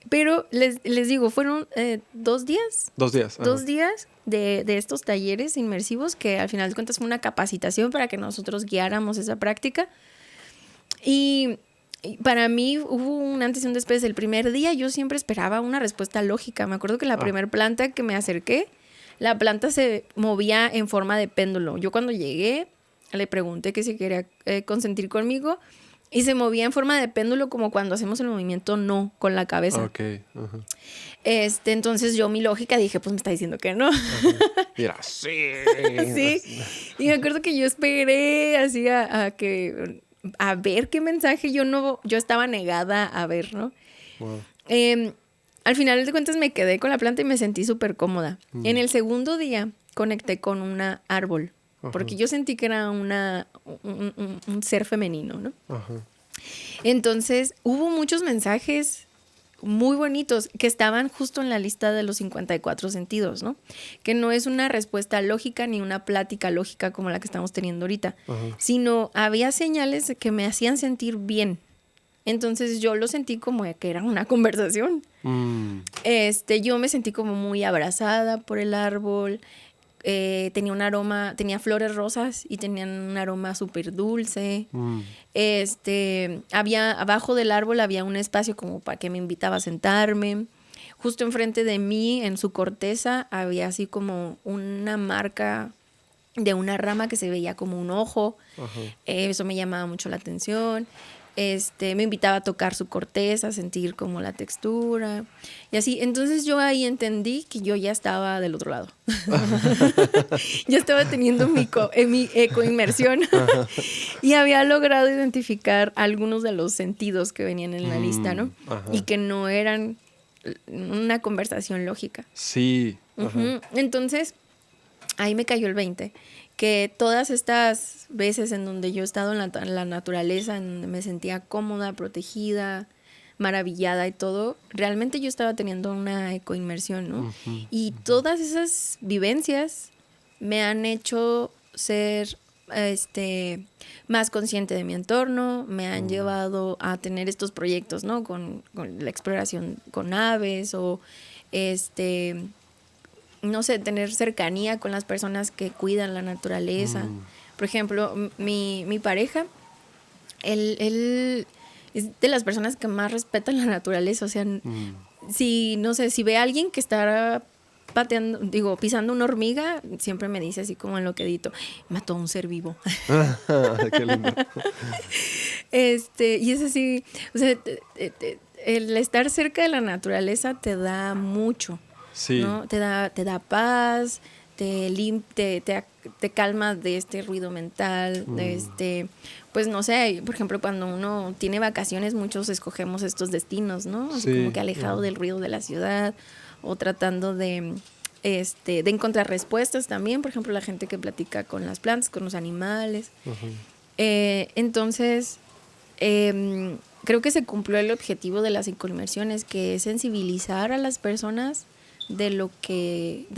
Pero les digo, fueron 2 días. 2 días. 2 días de estos talleres inmersivos que al final de cuentas fue una capacitación para que nosotros guiáramos esa práctica. Y para mí hubo un antes y un después. El primer día yo siempre esperaba una respuesta lógica. Me acuerdo que la primera planta que me acerqué, la planta se movía en forma de péndulo. Yo cuando llegué le pregunté que si quería consentir conmigo y se movía en forma de péndulo, como cuando hacemos el movimiento no con la cabeza. Okay. Entonces yo, mi lógica, dije, pues me está diciendo que no. Mira, sí. Sí. Y me acuerdo que yo esperé así a ver qué mensaje. Yo estaba negada a ver, ¿no? Wow. Al final de cuentas me quedé con la planta y me sentí súper cómoda. En el segundo día conecté con un árbol, porque yo sentí que era un ser femenino, ¿no? Entonces hubo muchos mensajes muy bonitos que estaban justo en la lista de los 54 sentidos, ¿no? Que no es una respuesta lógica ni una plática lógica como la que estamos teniendo ahorita, sino había señales que me hacían sentir bien. Entonces yo lo sentí como que era una conversación. Yo me sentí como muy abrazada por el árbol. Tenía un aroma, tenía flores rosas y tenían un aroma súper dulce. Abajo del árbol había un espacio como para que me invitaba a sentarme. Justo enfrente de mí, en su corteza, había así como una marca de una rama que se veía como un ojo. Eso me llamaba mucho la atención. Me invitaba a tocar su corteza, a sentir como la textura y así. Entonces yo ahí entendí que yo ya estaba del otro lado. Ya estaba teniendo mi ecoinmersión y había logrado identificar algunos de los sentidos que venían en la lista, ¿no? Y que no eran una conversación lógica. Sí. Entonces ahí me cayó el 20, que todas estas veces en donde yo he estado en la naturaleza, en donde me sentía cómoda, protegida, maravillada y todo, realmente yo estaba teniendo una ecoinmersión, ¿no? Y todas esas vivencias me han hecho ser más consciente de mi entorno, me han llevado a tener estos proyectos, ¿no? Con la exploración con aves o no sé, tener cercanía con las personas que cuidan la naturaleza. Por ejemplo, mi pareja, él es de las personas que más respetan la naturaleza. O sea, si ve a alguien que está pisando una hormiga, siempre me dice así como enloquedito, mató a un ser vivo. Qué lindo. Y es así, o sea, el estar cerca de la naturaleza te da mucho. Sí. ¿No? Te da paz, te calma de este ruido mental, pues no sé, por ejemplo, cuando uno tiene vacaciones, muchos escogemos estos destinos, ¿no? Así como que alejado del ruido de la ciudad o tratando de encontrar respuestas también, por ejemplo, la gente que platica con las plantas, con los animales. Entonces, creo que se cumplió el objetivo de las ecoinmersiones, que es sensibilizar a las personas de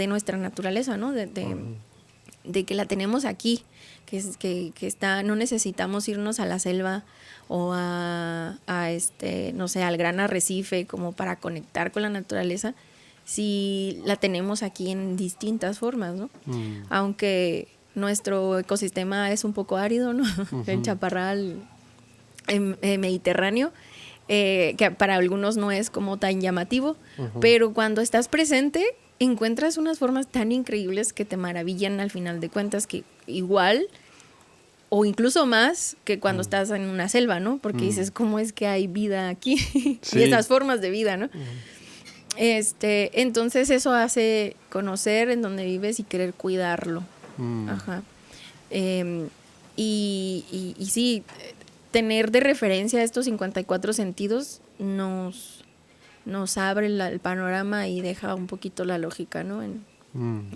nuestra naturaleza, ¿no? De que la tenemos aquí, que está, no necesitamos irnos a la selva o no sé, al gran arrecife como para conectar con la naturaleza, si la tenemos aquí en distintas formas, ¿no? Aunque nuestro ecosistema es un poco árido, ¿no? El chaparral mediterráneo, que para algunos no es como tan llamativo, pero cuando estás presente encuentras unas formas tan increíbles que te maravillan al final de cuentas, que igual o incluso más que cuando estás en una selva, ¿no? Porque dices, ¿cómo es que hay vida aquí? Sí. Y esas formas de vida, ¿no? Entonces eso hace conocer en donde vives y querer cuidarlo. Y sí, tener de referencia estos 54 sentidos nos abre el panorama y deja un poquito la lógica, ¿no? En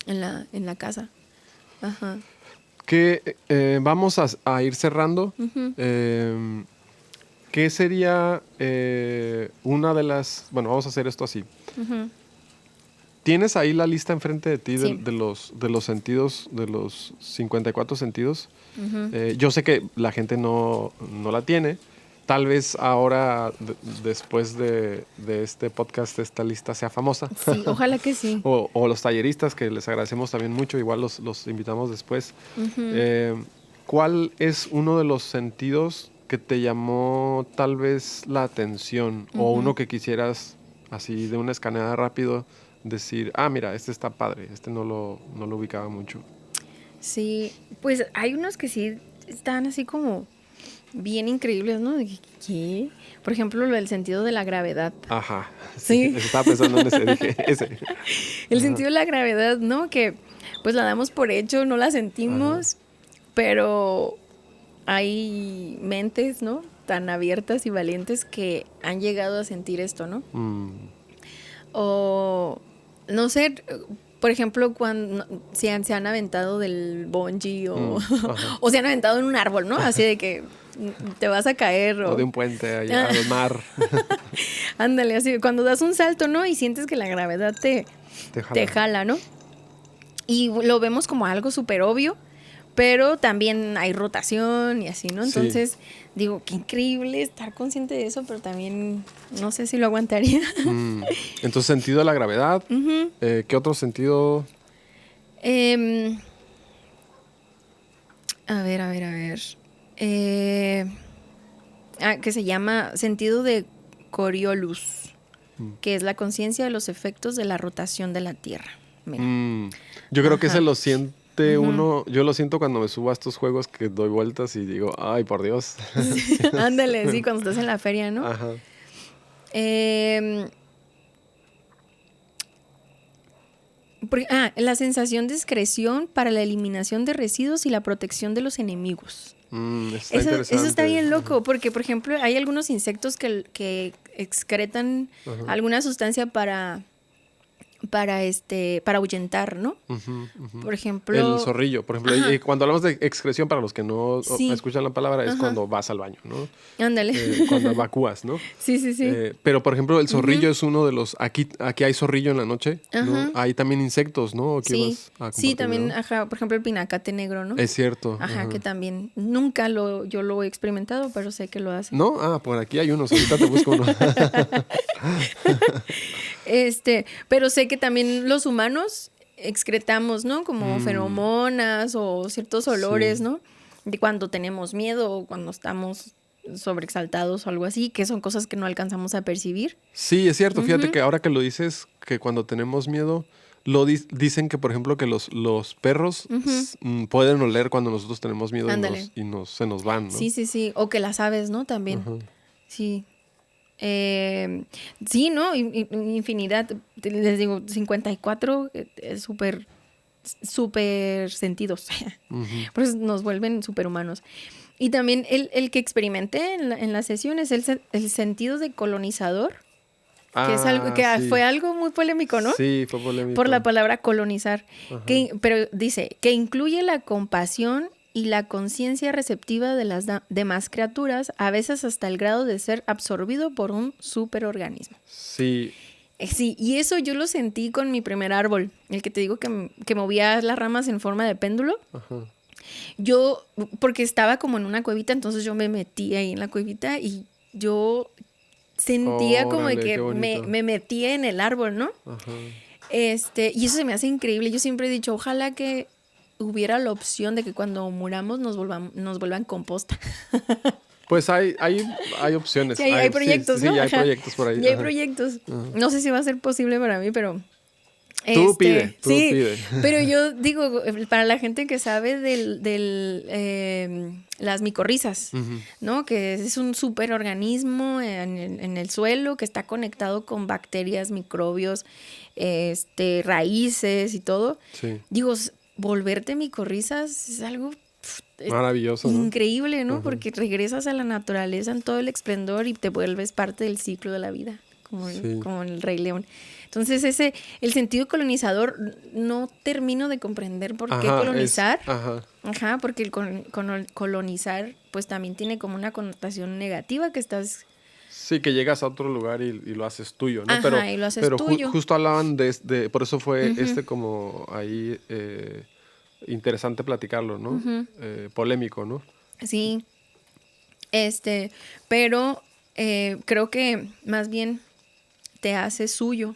la casa. Que vamos a ir cerrando. ¿Qué sería una de las... Bueno, vamos a hacer esto así. ¿Tienes ahí la lista enfrente de ti de los sentidos, de los 54 sentidos? Yo sé que la gente no la tiene. Tal vez ahora, después de este podcast, esta lista sea famosa. Sí, ojalá que sí. o los talleristas, que les agradecemos también mucho. Igual los invitamos después. ¿Cuál es uno de los sentidos que te llamó tal vez la atención? O uno que quisieras, así de una escaneada rápido, decir, mira, este está padre, este no lo ubicaba mucho. Sí, pues hay unos que sí están así como bien increíbles, ¿no? ¿Qué? Por ejemplo, lo del sentido de la gravedad. Ajá, sí. Estaba pensando en ese, dije, ese. El sentido de la gravedad, ¿no? Que pues la damos por hecho, no la sentimos, pero hay mentes, ¿no? Tan abiertas y valientes que han llegado a sentir esto, ¿no? O, no sé, por ejemplo, cuando se han aventado del bungee o se han aventado en un árbol, ¿no? Así de que te vas a caer. O de un puente allá al mar. Ándale, así, cuando das un salto, ¿no? Y sientes que la gravedad te jala, ¿no? Y lo vemos como algo súper obvio, pero también hay rotación y así, ¿no? Sí. Entonces, digo, qué increíble estar consciente de eso, pero también no sé si lo aguantaría. Entonces, sentido de la gravedad. ¿Qué otro sentido? Em, a ver. Que se llama sentido de Coriolis, que es la conciencia de los efectos de la rotación de la Tierra. Mira. Yo creo que Ajá. ese lo siente uno. Yo lo siento cuando me subo a estos juegos que doy vueltas y digo, ay, por Dios. Sí, ándale, sí, cuando estás en la feria, ¿no? Ajá. La sensación de excreción para la eliminación de residuos y la protección de los enemigos. Eso está bien loco, porque por ejemplo hay algunos insectos que excretan alguna sustancia para ahuyentar, ¿no? Por ejemplo... El zorrillo, por ejemplo. Y cuando hablamos de excreción, para los que no escuchan la palabra, es cuando vas al baño, ¿no? Ándale. Cuando evacúas, ¿no? Sí. Pero, por ejemplo, el zorrillo es uno de los... Aquí hay zorrillo en la noche, ¿no? Hay también insectos, ¿no? Sí, también, por ejemplo, el pinacate negro, ¿no? Es cierto. Que también nunca yo lo he experimentado, pero sé que lo hace. ¿No? Por aquí hay unos, ahorita te busco uno. Pero sé que también los humanos excretamos, ¿no? Como feromonas o ciertos olores, ¿no? De cuando tenemos miedo o cuando estamos sobreexaltados o algo así, que son cosas que no alcanzamos a percibir. Sí, es cierto. Fíjate que ahora que lo dices, que cuando tenemos miedo, dicen que, por ejemplo, que los perros pueden oler cuando nosotros tenemos miedo se nos van, ¿no? Sí. O que las aves, ¿no? También. Sí. Sí, ¿no? Infinidad. Les digo, 54 súper sentidos. Por eso nos vuelven superhumanos. Y también el que experimenté en la sesión es el sentido de colonizador. Que es algo que fue algo muy polémico, ¿no? Sí, fue polémico. Por la palabra colonizar. Pero dice que incluye la compasión y la conciencia receptiva de las demás criaturas, a veces hasta el grado de ser absorbido por un superorganismo. Sí. Sí, y eso yo lo sentí con mi primer árbol, el que te digo que movía las ramas en forma de péndulo. Yo, porque estaba como en una cuevita, entonces yo me metí ahí en la cuevita y yo sentía como de que me metía en el árbol, ¿no? Y eso se me hace increíble. Yo siempre he dicho, ojalá que hubiera la opción de que cuando muramos nos vuelvan composta. Pues hay opciones. Sí, hay proyectos, ¿no? Sí, hay proyectos por ahí. Y hay proyectos. No sé si va a ser posible para mí, pero... Tú pide. Pero yo digo, para la gente que sabe las micorrizas, ¿no? Que es un superorganismo en el suelo que está conectado con bacterias, microbios, raíces y todo. Sí. Digo, volverte micorrizas es algo maravilloso, increíble, ¿no? Porque regresas a la naturaleza en todo el esplendor y te vuelves parte del ciclo de la vida, como en el Rey León. Entonces el sentido colonizador no termino de comprender por qué colonizar. Porque el colonizar pues también tiene como una connotación negativa que estás... Sí, que llegas a otro lugar y lo haces tuyo, ¿no? Y lo haces tuyo. Justo hablaban de por eso fue como ahí interesante platicarlo, ¿no? Polémico, ¿no? Sí. Pero creo que más bien te hace suyo.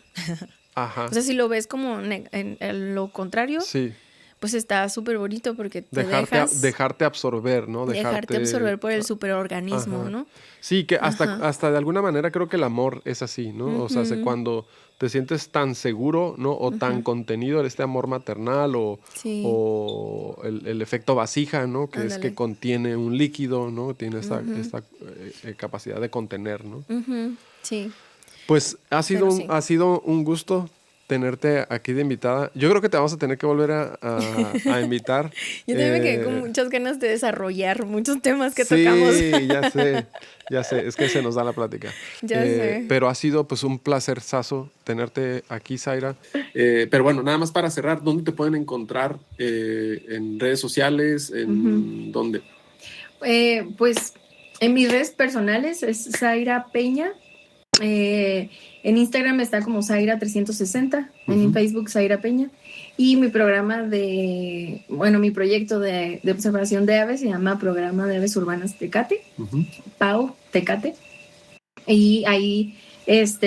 O sea, si lo ves como en lo contrario, pues está súper bonito porque dejarte absorber, ¿no? Dejarte absorber por el superorganismo, ¿no? Sí, que hasta de alguna manera creo que el amor es así, ¿no? O sea, cuando te sientes tan seguro, ¿no? O tan contenido, este amor maternal o el efecto vasija, ¿no? Que es que contiene un líquido, ¿no? Tiene esta capacidad de contener, ¿no? Sí. Pues ha sido un gusto tenerte aquí de invitada. Yo creo que te vamos a tener que volver a invitar. Yo también me quedé con muchas ganas de desarrollar muchos temas que tocamos. Sí, ya sé, es que se nos da la plática. Ya sé. Pero ha sido pues un placerzazo tenerte aquí, Zaira. Pero bueno, nada más para cerrar, ¿dónde te pueden encontrar? ¿En redes sociales? ¿En dónde? Pues en mis redes personales es Zaira Peña. En Instagram está como Zaira360, en Facebook Zaira Peña. Y mi programa mi proyecto de observación de aves se llama Programa de Aves Urbanas Tecate, PAU Tecate. Y ahí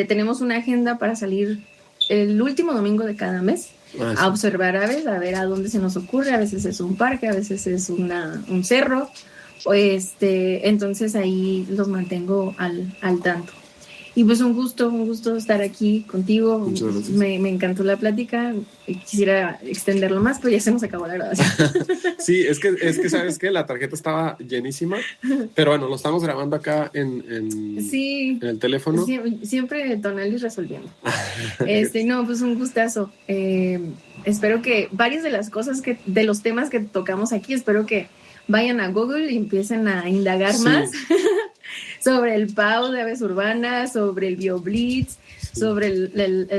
tenemos una agenda para salir el último domingo de cada mes a observar aves, a ver a dónde se nos ocurre. A veces es un parque, a veces es un cerro. Entonces ahí los mantengo al tanto. Y pues un gusto estar aquí contigo. Muchas gracias. Me encantó la plática. Quisiera extenderlo más, pero ya se nos acabó la grabación. Sí, es que ¿sabes qué? La tarjeta estaba llenísima, pero bueno, lo estamos grabando acá en el teléfono. Siempre Tonali resolviendo. No, pues un gustazo. Espero que varias de las cosas de los temas que tocamos aquí, espero que vayan a Google y empiecen a indagar más sobre el PAU de aves urbanas, sobre el BioBlitz, sobre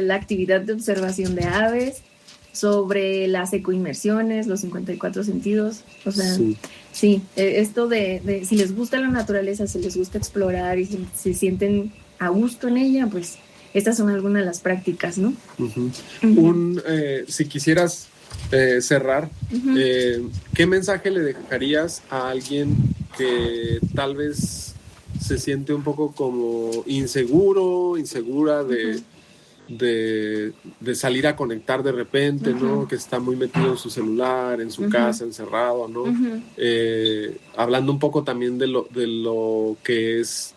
la actividad de observación de aves, sobre las ecoinmersiones, los 54 sentidos. O sea, esto de si les gusta la naturaleza, si les gusta explorar y si se sienten a gusto en ella, pues estas son algunas de las prácticas, ¿no? Si quisieras cerrar, ¿qué mensaje le dejarías a alguien que tal vez se siente un poco como insegura de salir a conectar de repente, ¿no? Que está muy metido en su celular, en su casa, encerrado, ¿no? Hablando un poco también de lo que es,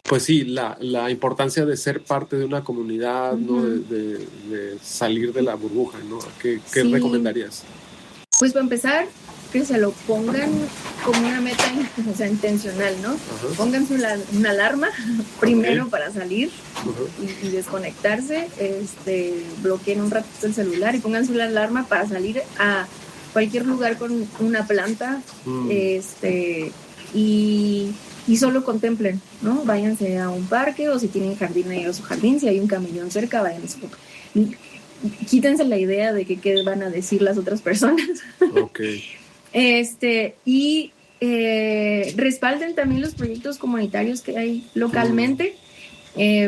pues sí, la importancia de ser parte de una comunidad, ¿no? De salir de la burbuja, ¿no? ¿Qué recomendarías? Pues para empezar, que se lo pongan como una meta, o sea, intencional, ¿no? Pónganse una alarma primero para salir y desconectarse, bloqueen un ratito el celular y pónganse una alarma para salir a cualquier lugar con una planta, y solo contemplen, ¿no? Váyanse a un parque, o si tienen jardín, ahí a su jardín, si hay un camellón cerca, váyanse. Quítense la idea de que qué van a decir las otras personas. Y respalden también los proyectos comunitarios que hay localmente.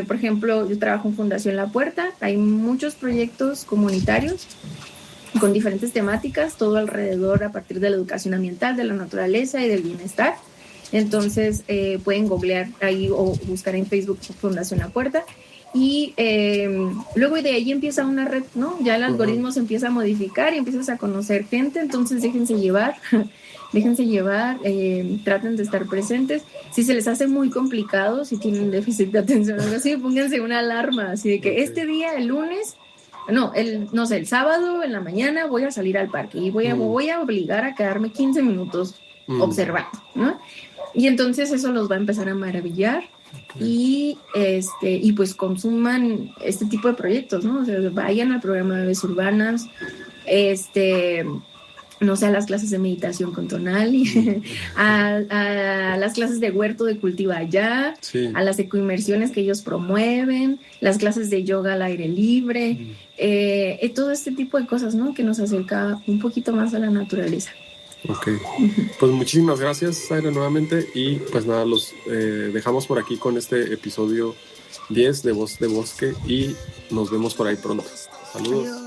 Por ejemplo, yo trabajo en Fundación La Puerta, hay muchos proyectos comunitarios con diferentes temáticas, todo alrededor a partir de la educación ambiental, de la naturaleza y del bienestar. Entonces pueden googlear ahí o buscar en Facebook Fundación La Puerta. Y luego de ahí empieza una red, ¿no? Ya el algoritmo se empieza a modificar y empiezas a conocer gente, entonces déjense llevar, traten de estar presentes. Si se les hace muy complicado, si tienen déficit de atención o algo así, pónganse una alarma, así de que este día, el lunes, el sábado en la mañana voy a salir al parque y voy a obligar a quedarme 15 minutos observando, ¿no? Y entonces eso los va a empezar a maravillar. Y pues consuman este tipo de proyectos, ¿no? O sea, vayan al programa de aves urbanas, no sé, a las clases de meditación con Tonali, a las clases de huerto de cultiva allá, a las ecoinmersiones que ellos promueven, las clases de yoga al aire libre, todo este tipo de cosas, ¿no? Que nos acerca un poquito más a la naturaleza. Pues muchísimas gracias, Zaira, nuevamente, y pues nada, los dejamos por aquí con este episodio 10 de Voz de Bosque y nos vemos por ahí pronto. Saludos. Adiós.